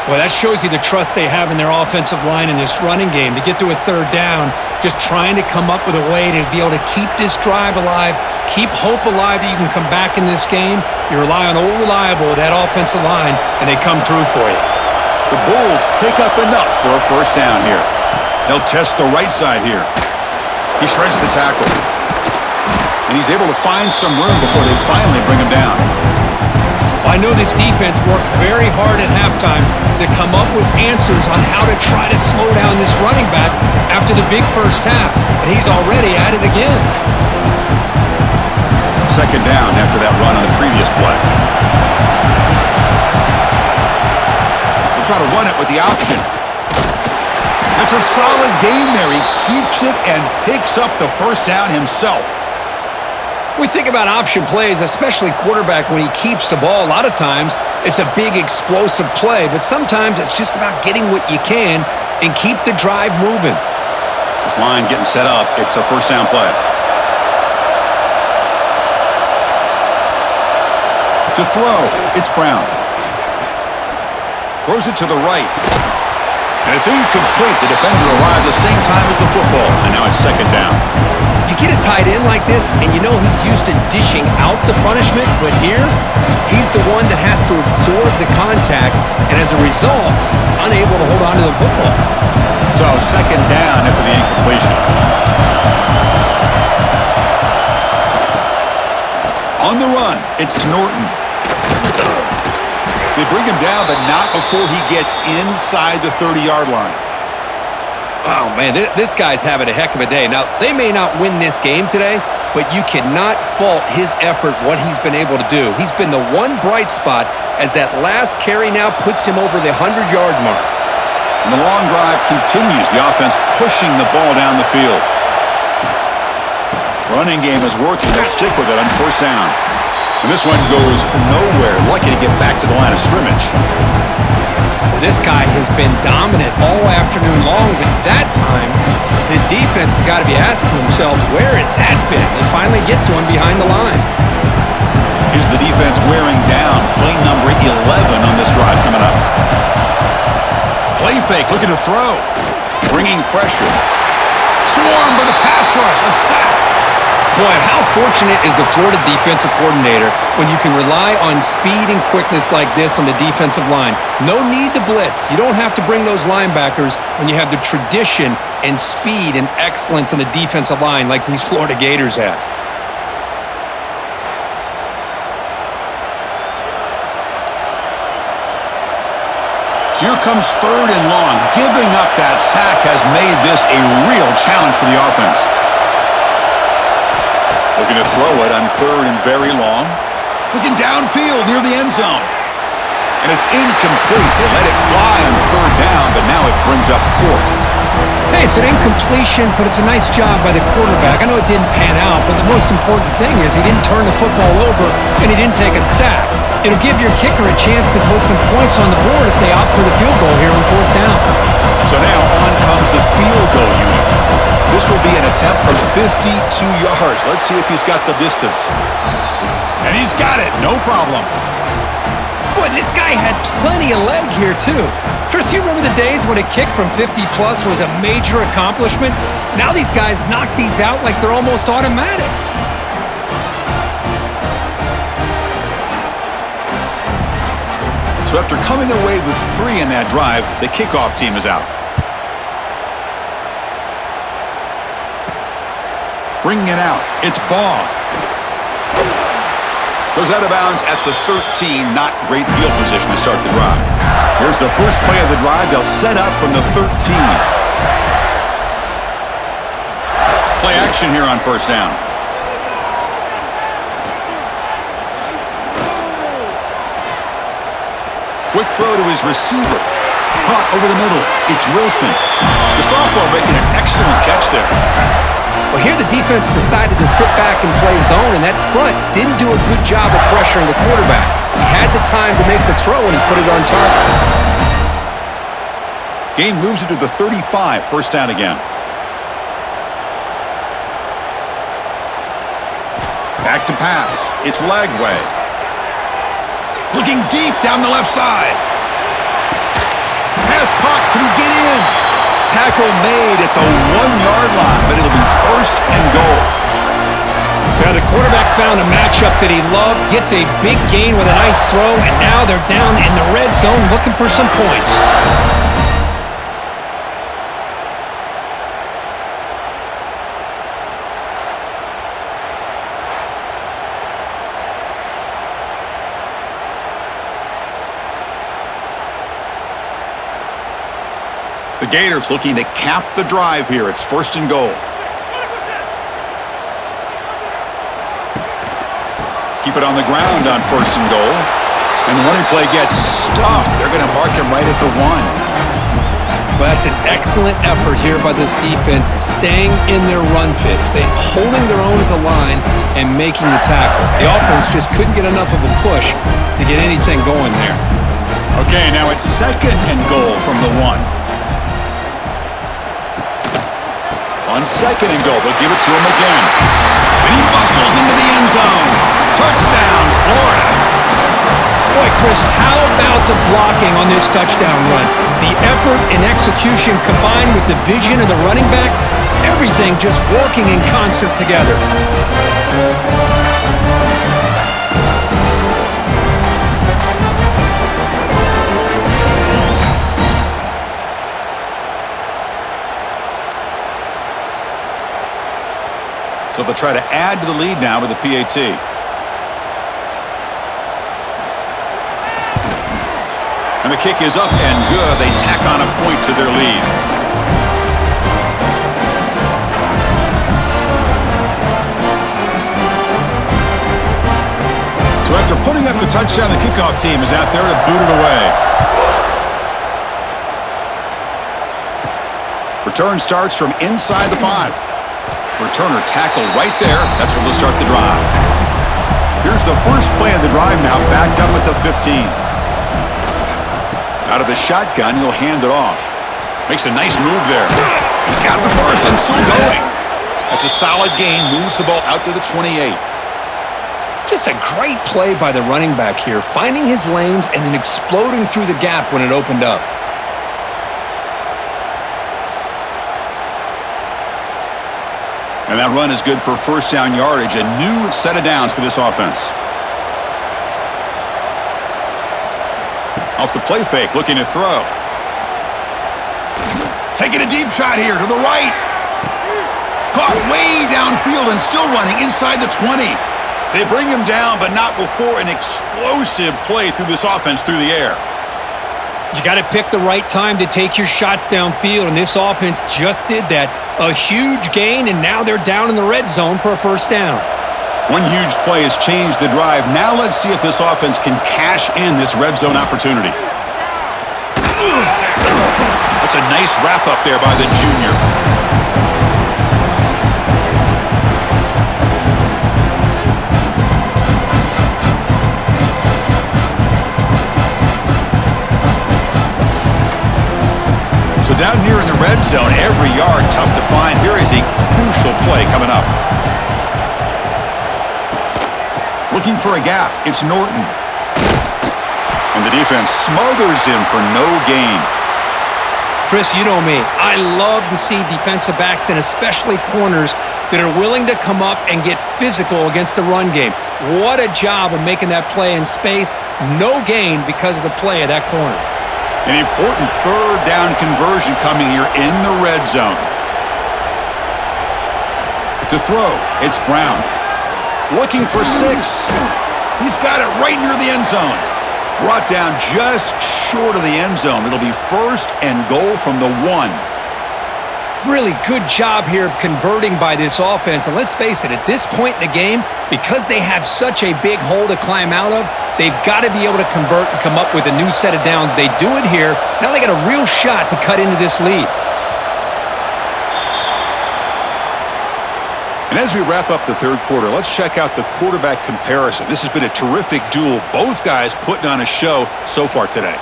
B: Well, that shows you the trust they have in their offensive line in this running game. To get to a third down, just trying to come up with a way to be able to keep this drive alive, keep hope alive that you can come back in this game. You rely on old reliable, that offensive line, and they come through for you.
A: The Bulls pick up enough for a first down here. They'll test the right side here. He shreds the tackle. And he's able to find some room before they finally bring him down.
B: I know this defense worked very hard at halftime to come up with answers on how to try to slow down this running back after the big first half, and he's already at it again.
A: Second down after that run on the previous play. They'll try to run it with the option. It's a solid gain there. He keeps it and picks up the first down himself.
C: We think about option plays, especially quarterback, when he keeps the ball. A lot of times, it's a big explosive play, but sometimes it's just about getting what you can and keep the drive moving.
A: This line getting set up. It's a first down play. To throw, it's Brown. Throws it to the right. And it's incomplete. The defender arrived the same time as the football, and now it's second down.
C: You get a tight end like this, and you know he's used to dishing out the punishment, but here, he's the one that has to absorb the contact, and as a result, he's unable to hold on to the football.
A: So second down after the incompletion. On the run, it's Norton. They bring him down, but not before he gets inside the 30-yard line.
C: Oh, man, this guy's having a heck of a day. Now, they may not win this game today, but you cannot fault his effort, what he's been able to do. He's been the one bright spot as that last carry now puts him over the 100-yard mark.
A: And the long drive continues, the offense pushing the ball down the field. Running game is working. They'll stick with it on first down. And this one goes nowhere. Lucky to get back to the line of scrimmage.
C: This guy has been dominant all afternoon long, but that time, the defense has got to be asking themselves, where has that been? They finally get to him behind the line.
A: Here's the defense wearing down. Play number 11 on this drive coming up. Play fake, looking to throw. Bringing pressure. Swarmed by the pass rush. A sack.
C: Boy, how fortunate is the Florida defensive coordinator when you can rely on speed and quickness like this on the defensive line. No need to blitz. You don't have to bring those linebackers when you have the tradition and speed and excellence on the defensive line like these Florida Gators have.
A: So here comes third and long. Giving up that sack has made this a real challenge for the offense. Looking to throw it on third and very long. Looking downfield near the end zone. And it's incomplete. They let it fly on third down, but now it brings up fourth.
B: Hey, it's an incompletion, but it's a nice job by the quarterback. I know it didn't pan out, but the most important thing is he didn't turn the football over and he didn't take a sack. It'll give your kicker a chance to put some points on the board if they opt for the field goal here on fourth down.
A: So now on comes the field goal unit. This will be an attempt from 52 yards. Let's see if he's got the distance. And he's got it. No problem.
C: Boy, this guy had plenty of leg here, too. Chris, you remember the days when a kick from 50-plus was a major accomplishment? Now these guys knock these out like they're almost automatic.
A: So after coming away with 3 in that drive, the kickoff team is out. Bringing it out. It's Ball. Goes out of bounds at the 13. Not great field position to start the drive. Here's the first play of the drive. They'll set up from the 13. Play action here on first down. Quick throw to his receiver. Caught over the middle. It's Wilson. The sophomore making an excellent catch there.
C: Well, here the defense decided to sit back and play zone, and that front didn't do a good job of pressuring the quarterback. He had the time to make the throw, and he put it on target.
A: Gain moves it to the 35. First down again. Back to pass. It's Lagway. Looking deep down the left side. Pass caught. Can he get in? Tackle made at the 1-yard line, but it'll be first and goal.
B: Yeah, the quarterback found a matchup that he loved, gets a big gain with a nice throw, and now they're down in the red zone looking for some points.
A: The Gators looking to cap the drive here. It's first and goal. Keep it on the ground on first and goal. And the running play gets stuffed. They're going to mark him right at the 1.
C: Well, that's an excellent effort here by this defense, staying in their run fit, holding their own at the line and making the tackle. The offense just couldn't get enough of a push to get anything going there.
A: Okay, now it's second and goal from the 1. On second and goal, they'll give it to him again. And he muscles into the end zone. Touchdown, Florida.
B: Boy, Chris, how about the blocking on this touchdown run? The effort and execution combined with the vision of the running back, everything just working in concert together.
A: So they'll try to add to the lead now with the PAT. And the kick is up and good. They tack on a point to their lead. So after putting up the touchdown, the kickoff team is out there to boot it away. Return starts from inside the 5. Returner tackle right there. That's where they'll start the drive. Here's the first play of the drive now, backed up at the 15. Out of the shotgun, he'll hand it off. Makes a nice move there. He's got the first and still going. That's a solid gain. Moves the ball out to the 28.
C: Just a great play by the running back here, finding his lanes and then exploding through the gap when it opened up.
A: And that run is good for first down yardage. A new set of downs for this offense. Off the play fake, looking to throw. Taking a deep shot here to the right. Caught way downfield and still running inside the 20. They bring him down, but not before an explosive play through this offense through the air.
B: You got to pick the right time to take your shots downfield, and this offense just did that. A huge gain, and now they're down in the red zone for a first down.
A: One huge play has changed the drive. Now let's see if this offense can cash in this red zone opportunity. That's a nice wrap up there by the junior. So down here in the red zone, every yard tough to find. Here is a crucial play coming up. Looking for a gap. It's Norton. And the defense smothers him for no gain.
C: Chris, you know me. I love to see defensive backs and especially corners that are willing to come up and get physical against the run game. What a job of making that play in space. No gain because of the play of that corner.
A: An important third down conversion coming here in the red zone. To throw, it's Brown. Looking for 6. He's got it right near the end zone. Brought down just short of the end zone. It'll be 1st and goal from the 1.
C: Really good job here of converting by this offense. And let's face it, at this point in the game, because they have such a big hole to climb out of, they've got to be able to convert and come up with a new set of downs. They do it here. Now they got a real shot to cut into this lead.
A: And as we wrap up the 3rd quarter, let's check out the quarterback comparison. This has been a terrific duel. Both guys putting on a show so far today.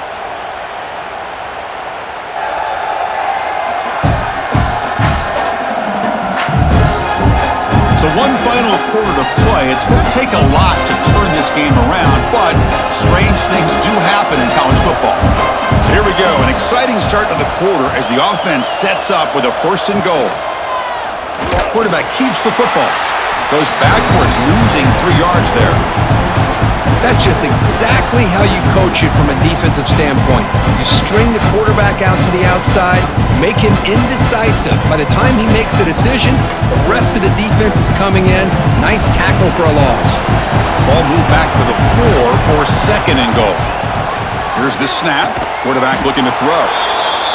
A: So one final quarter to play. It's going to take a lot to turn this game around, but strange things do happen in college football. Here we go, an exciting start to the quarter as the offense sets up with a 1st and goal. Quarterback keeps the football. Goes backwards, losing 3 yards there.
C: That's just exactly how you coach it from a defensive standpoint. You string the quarterback out to the outside, make him indecisive. By the time he makes a decision, the rest of the defense is coming in. Nice tackle for a loss.
A: Ball moved back to the 4 for 2nd and goal. Here's the snap. Quarterback looking to throw.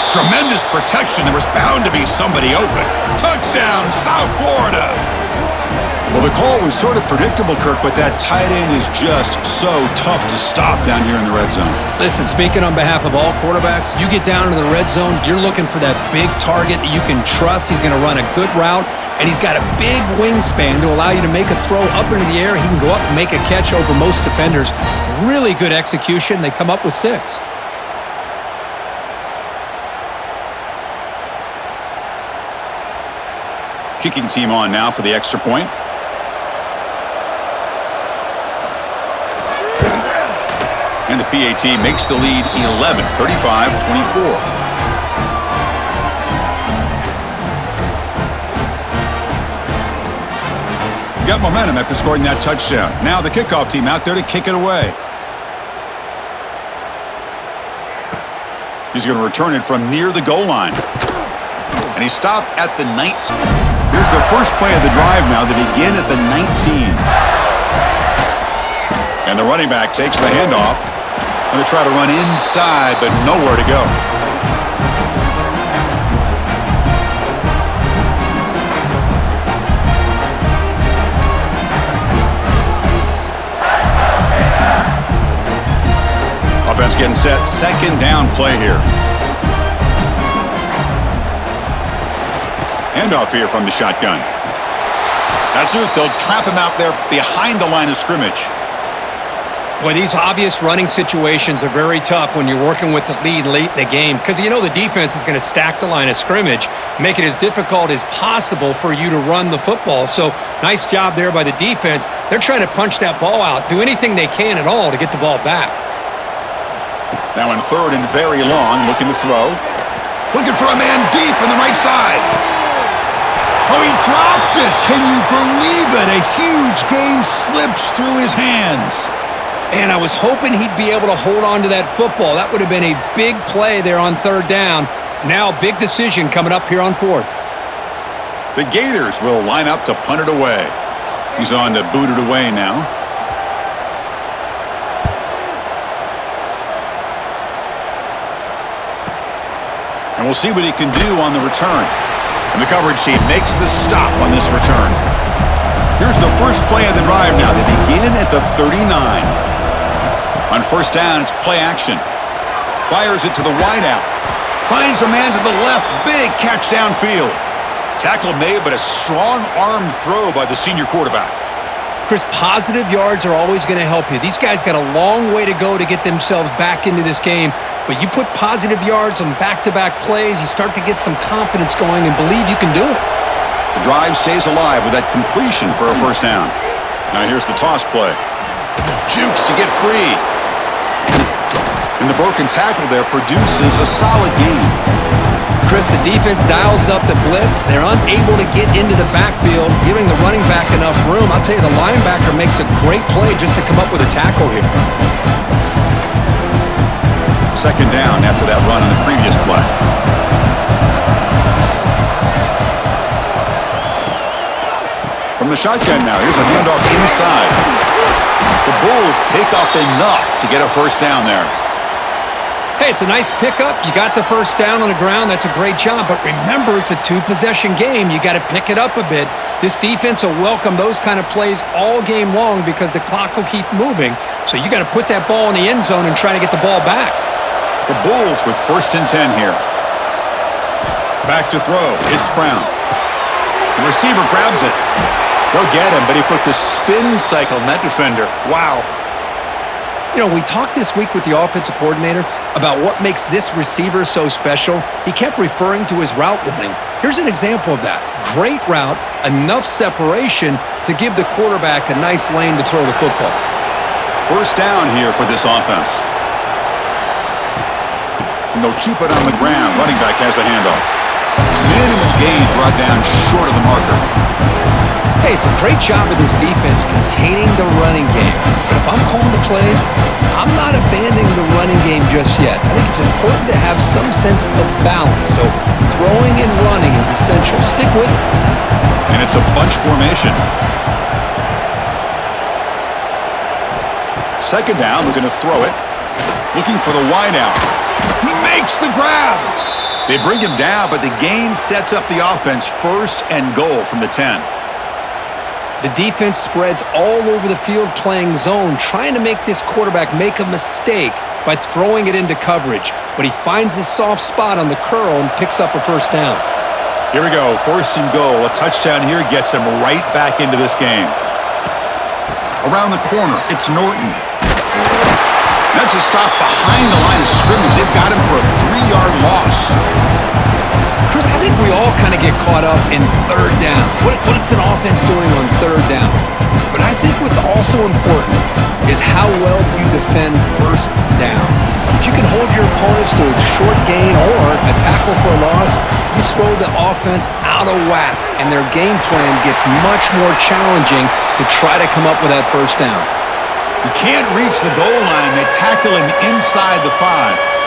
A: Tremendous protection. There was bound to be somebody open. Touchdown, South Florida. Well, the call was sort of predictable, Kirk, but that tight end is just so tough to stop down here in the red zone.
C: Listen, speaking on behalf of all quarterbacks, you get down into the red zone, you're looking for that big target that you can trust. He's going to run a good route, and he's got a big wingspan to allow you to make a throw up into the air. He can go up and make a catch over most defenders. Really good execution. They come up with 6.
A: Kicking team on now for the extra point. And the PAT makes the lead 11, 35-24. Got momentum after scoring that touchdown. Now the kickoff team out there to kick it away. He's going to return it from near the goal line. And he stopped at the 19. Here's the first play of the drive now. They begin at the 19. And the running back takes the handoff. Going to try to run inside, but nowhere to go. Offense getting set. 2nd down play here. Handoff here from the shotgun. That's it. They'll trap him out there behind the line of scrimmage.
C: Boy, these obvious running situations are very tough when you're working with the lead late in the game because you know the defense is going to stack the line of scrimmage, make it as difficult as possible for you to run the football. So nice job there by the defense. They're trying to punch that ball out, do anything they can at all to get the ball back.
A: Now in 3rd and very long, looking to throw. Looking for a man deep on the right side. Oh, he dropped it. Can you believe it? A huge gain slips through his hands.
C: And I was hoping he'd be able to hold on to that football. That would have been a big play there on 3rd down. Now big decision coming up here on 4th.
A: The Gators will line up to punt it away. He's on to boot it away now. And we'll see what he can do on the return. And the coverage team makes the stop on this return. Here's the first play of the drive now. They begin at the 39. On 1st down, it's play action. Fires it to the wideout. Finds a man to the left. Big catch downfield. Tackle made, but a strong arm throw by the senior quarterback.
C: Chris, positive yards are always going to help you. These guys got a long way to go to get themselves back into this game. But you put positive yards on back-to-back plays, you start to get some confidence going and believe you can do it.
A: The drive stays alive with that completion for a 1st down. Now here's the toss play. Jukes to get free. And the broken tackle there produces a solid gain.
C: Chris, the defense dials up the blitz. They're unable to get into the backfield, giving the running back enough room. I'll tell you, the linebacker makes a great play just to come up with a tackle here.
A: 2nd down after that run on the previous play. From the shotgun now, here's a handoff inside. The Bulls pick up enough to get a first down there.
C: Hey, it's a nice pickup. You got the first down on the ground. That's a great job. But remember, it's a two-possession game. You got to pick it up a bit. This defense will welcome those kind of plays all game long because the clock will keep moving. So you got to put that ball in the end zone and try to get the ball back.
A: The Bulls with 1st and 10 here. Back to throw. It's Brown. The receiver grabs it. Go get him, but he put the spin cycle on that defender. Wow.
C: You know, we talked this week with the offensive coordinator about what makes this receiver so special. He kept referring to his route running. Here's an example of that. Great route, enough separation to give the quarterback a nice lane to throw the football.
A: First down here for this offense. And they'll keep it on the ground. Running back has the handoff. Minimal gain brought down short of the marker.
C: Hey, it's a great job of this defense containing the running game. But if I'm calling the plays, I'm not abandoning the running game just yet. I think it's important to have some sense of balance. So throwing and running is essential. Stick with it.
A: And it's a bunch formation. Second down, looking to throw it. Looking for the wideout. He makes the grab. They bring him down, but the gain sets up the offense 1st and goal from the 10.
C: The defense spreads all over the field playing zone, trying to make this quarterback make a mistake by throwing it into coverage. But he finds the soft spot on the curl and picks up a first down.
A: Here we go, 1st and goal. A touchdown here gets him right back into this game. Around the corner, it's Norton. That's a stop behind the line of scrimmage. They've got him for a 3-yard loss.
C: Chris, I think we all kind of get caught up in third down. What's an offense doing on third down? But I think what's also important is how well you defend first down. If you can hold your opponents to a short gain or a tackle for a loss, you throw the offense out of whack, and their game plan gets much more challenging to try to come up with that first down.
A: You can't reach the goal line. They tackle him inside the 5.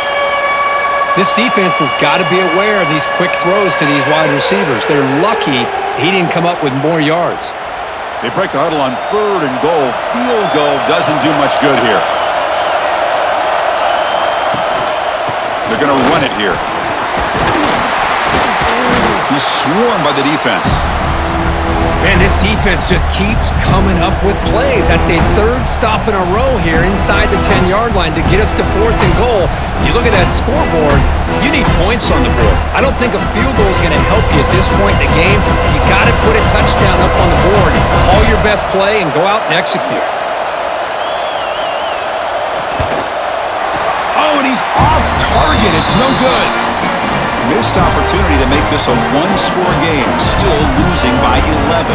C: This defense has got to be aware of these quick throws to these wide receivers. They're lucky he didn't come up with more yards.
A: They break the huddle on 3rd and goal. Field goal doesn't do much good here. They're going to run it here. He's swarmed by the defense.
C: Man, this defense just keeps coming up with plays. That's a 3rd stop in a row here inside the 10-yard line to get us to 4th and goal. You look at that scoreboard, you need points on the board. I don't think a field goal is going to help you at this point in the game. You got to put a touchdown up on the board, call your best play, and go out and execute.
A: Oh, and he's off target. It's no good. Missed opportunity to make this a 1-score game, still losing by 11.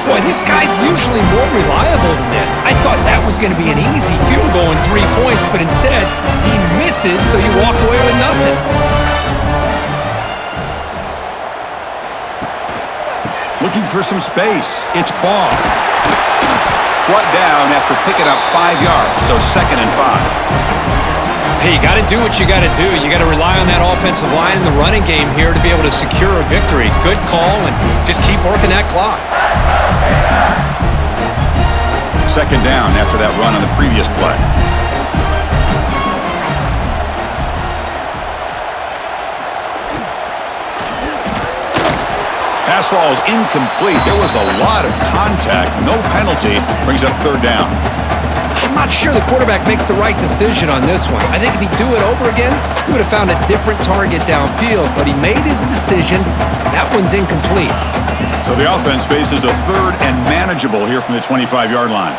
C: Boy, this guy's usually more reliable than this. I thought that was going to be an easy field goal and 3 points, but instead, he misses, so you walk away with nothing.
A: Looking for some space. It's Ball. Brought down after picking up 5 yards, so 2nd and 5.
C: Hey, you got to do what you got to do. You got to rely on that offensive line and the running game here to be able to secure a victory. Good call, and just keep working that clock.
A: 2nd down after that run on the previous play. Pass ball is incomplete. There was a lot of contact. No penalty. Brings up 3rd down.
C: I'm not sure the quarterback makes the right decision on this one. I think if he'd do it over again, he would have found a different target downfield, but he made his decision. That one's incomplete.
A: So the offense faces a 3rd and manageable here from the 25-yard line.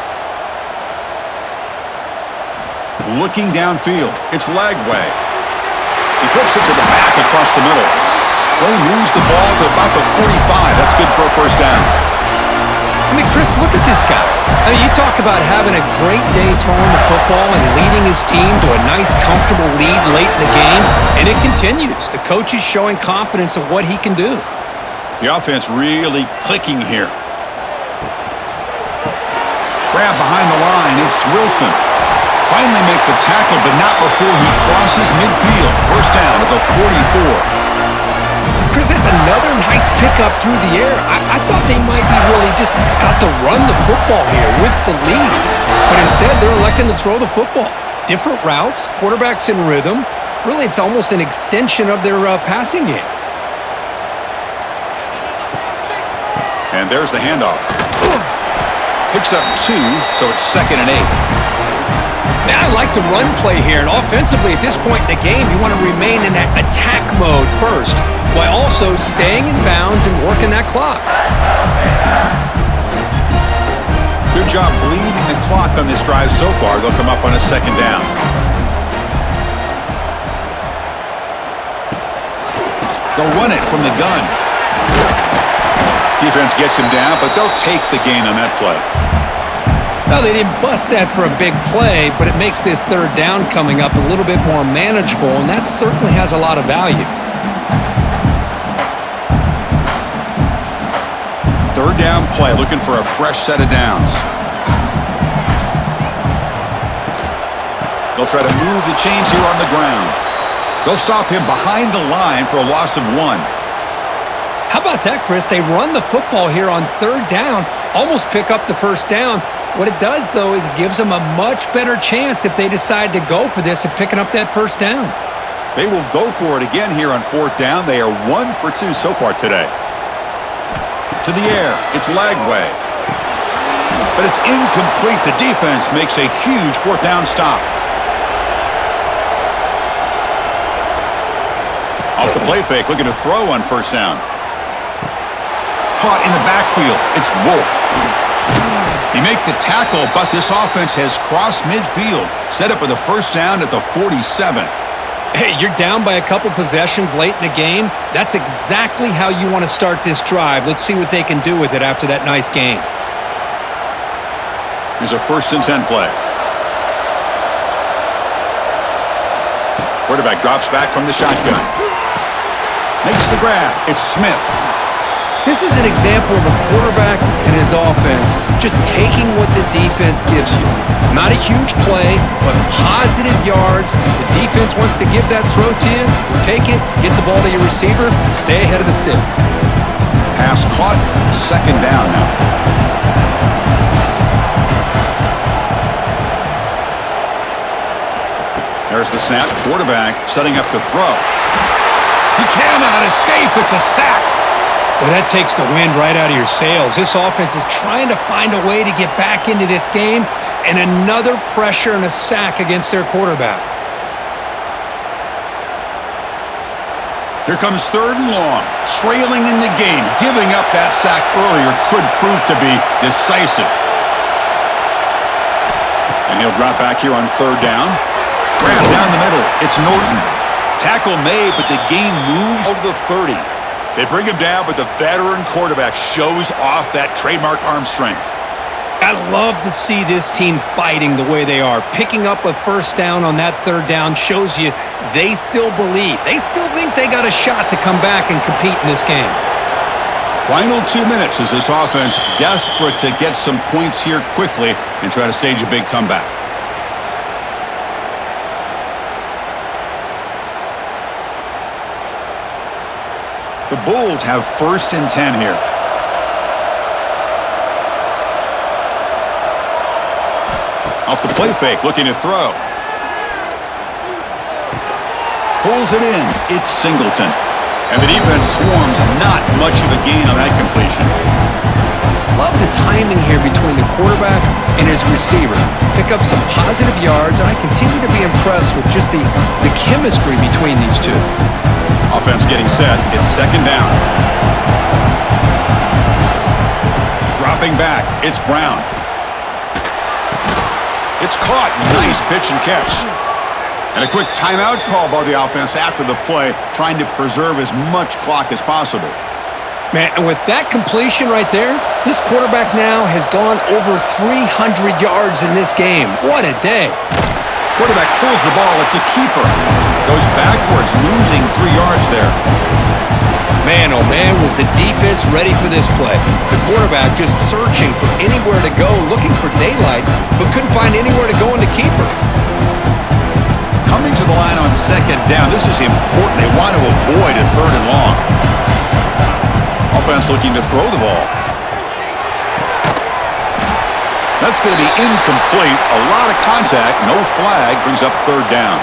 A: Looking downfield. It's Lagway. He flips it to the back across the middle. They moves the ball to about the 45. That's good for a first down.
C: I mean, Chris, look at this guy. I mean, you talk about having a great day throwing the football and leading his team to a nice, comfortable lead late in the game, and it continues. The coach is showing confidence of what he can do.
A: The offense really clicking here. Grab behind the line. It's Wilson. Finally make the tackle, but not before he crosses midfield. First down at the 44.
C: Chris, that's another nice pickup through the air. I thought they might be really just out to run the football here with the lead. But instead, they're electing to throw the football. Different routes, quarterback's in rhythm. Really, it's almost an extension of their passing game.
A: And there's the handoff. Picks up 2, so it's 2nd and 8.
C: Now, I like the run play here, and offensively at this point in the game, you want to remain in that attack mode first, while also staying in bounds and working that clock.
A: Good job bleeding the clock on this drive so far. They'll come up on a 2nd down. They'll run it from the gun. Defense gets him down, but they'll take the gain on that play.
C: Now, they didn't bust that for a big play, but it makes this 3rd down coming up a little bit more manageable, and that certainly has a lot of value.
A: 3rd down play, looking for a fresh set of downs. They'll try to move the chains here on the ground. They'll stop him behind the line for a loss of 1.
C: How about that, Chris? They run the football here on 3rd down, almost pick up the 1st down. What it does, though, is it gives them a much better chance if they decide to go for this of picking up that 1st down.
A: They will go for it again here on 4th down. They are 1 for 2 so far today. To the air. It's Lagway. But it's incomplete. The defense makes a huge 4th down stop. Off the play fake, looking to throw on 1st down. Caught in the backfield. It's Wolf. He make the tackle, but this offense has crossed midfield. Set up with a 1st down at the 47.
C: Hey, you're down by a couple possessions late in the game. That's exactly how you want to start this drive. Let's see what they can do with it after that nice game.
A: Here's a 1st and 10 play. Quarterback drops back from the shotgun. Makes the grab. It's Smith.
C: This is an example of a quarterback and his offense just taking what the defense gives you. Not a huge play, but positive yards. The defense wants to give that throw to you. You take it, get the ball to your receiver, stay ahead of the sticks.
A: Pass caught. 2nd down now. There's the snap. Quarterback setting up to throw. He cannot escape. It's a sack.
B: Well, that takes the wind right out of your sails. This offense is trying to find a way to get back into this game, and another pressure and a sack against their quarterback.
A: Here comes 3rd and long. Trailing in the game. Giving up that sack earlier could prove to be decisive. And he'll drop back here on 3rd down. Grab down the middle. It's Norton. Tackle made, but the gain moves over the 30. They bring him down, but the veteran quarterback shows off that trademark arm strength.
B: I love to see this team fighting the way they are. Picking up a 1st down on that 3rd down shows you they still believe. They still think they got a shot to come back and compete in this game.
A: Final 2 minutes as this offense desperate to get some points here quickly and try to stage a big comeback. The Bulls have 1st and 10 here. Off the play fake, looking to throw. Pulls it in. It's Singleton. And the defense swarms. Not much of a gain on that completion.
C: Love the timing here between the quarterback and his receiver. Pick up some positive yards, and I continue to be impressed with just the chemistry between these two.
A: Offense getting set. It's 2nd down. Dropping back. It's Brown. It's caught. Nice pitch and catch. And a quick timeout call by the offense after the play, trying to preserve as much clock as possible.
C: Man, and with that completion right there, this quarterback now has gone over 300 yards in this game. What a day.
A: Quarterback pulls the ball. It's a keeper. Goes backwards, losing 3 yards there.
C: Man, oh man, was the defense ready for this play. The quarterback just searching for anywhere to go, looking for daylight, but couldn't find anywhere to go in the keeper.
A: Coming to the line on 2nd down. This is important. They want to avoid a 3rd and long. Offense looking to throw the ball. That's going to be incomplete. A lot of contact. No flag. Brings up third down.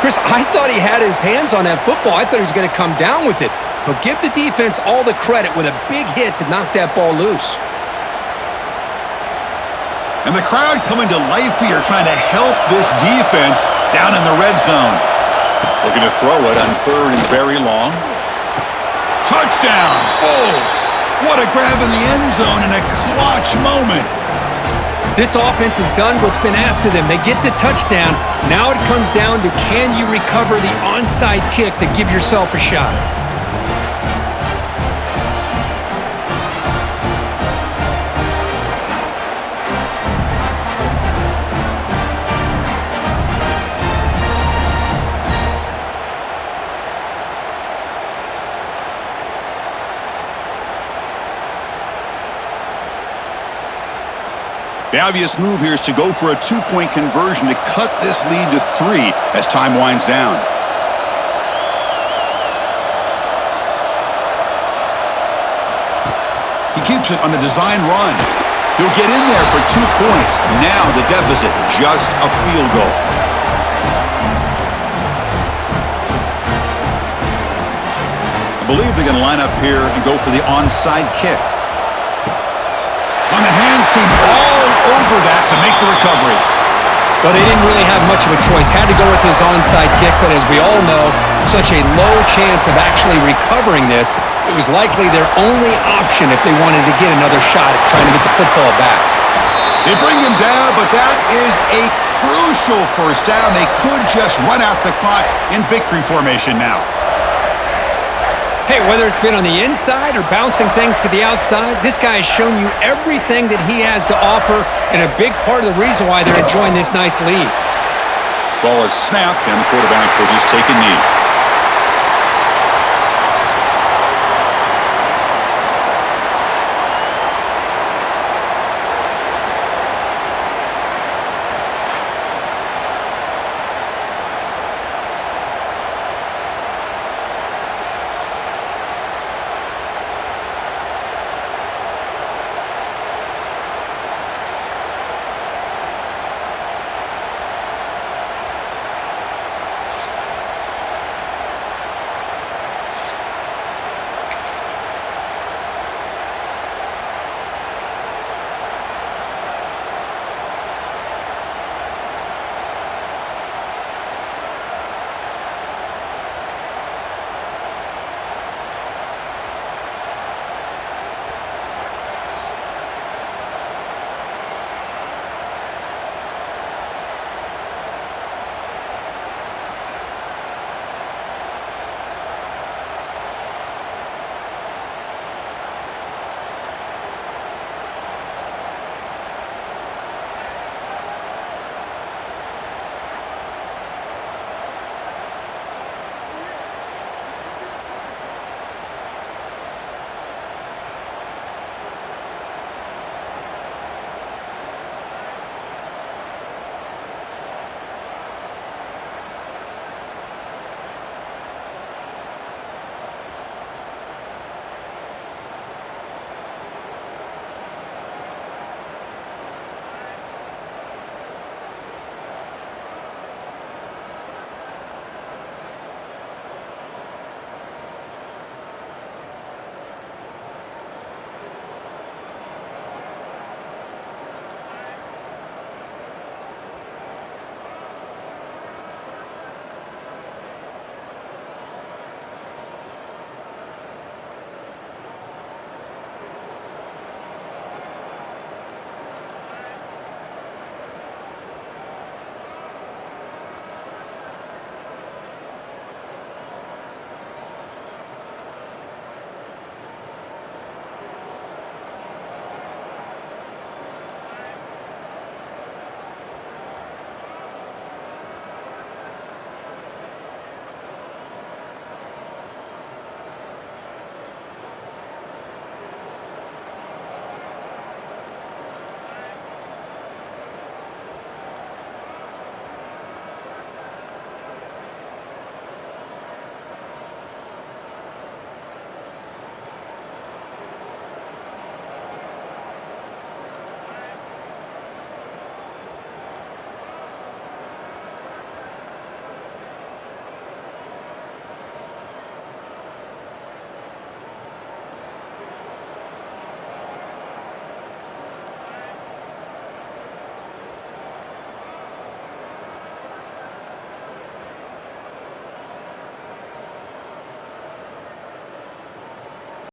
C: Chris, I thought he had his hands on that football. I thought he was going to come down with it. But give the defense all the credit with a big hit to knock that ball loose.
A: And the crowd coming to life here, trying to help this defense down in the red zone. Looking to throw it on third and very long. Touchdown, Bulls! What a grab in the end zone in a clutch moment.
C: This offense has done what's been asked of them. They get the touchdown. Now it comes down to, can you recover the onside kick to give yourself a shot?
A: The obvious move here is to go for a two-point conversion to cut this lead to 3 as time winds down. He keeps it on a design run. He'll get in there for 2 points. Now the deficit, just a field goal. I believe they're going to line up here and go for the onside kick. On the hands team, all over that to make the recovery.
C: Well, they didn't really have much of a choice. Had to go with his onside kick, but as we all know, such a low chance of actually recovering this. It was likely their only option if they wanted to get another shot at trying to get the football back.
A: They bring him down, but that is a crucial first down. They could just run out the clock in victory formation now.
C: Hey, whether it's been on the inside or bouncing things to the outside, this guy has shown you everything that he has to offer, and a big part of the reason why they're enjoying this nice lead.
A: Ball is snapped, and the quarterback will just take a knee.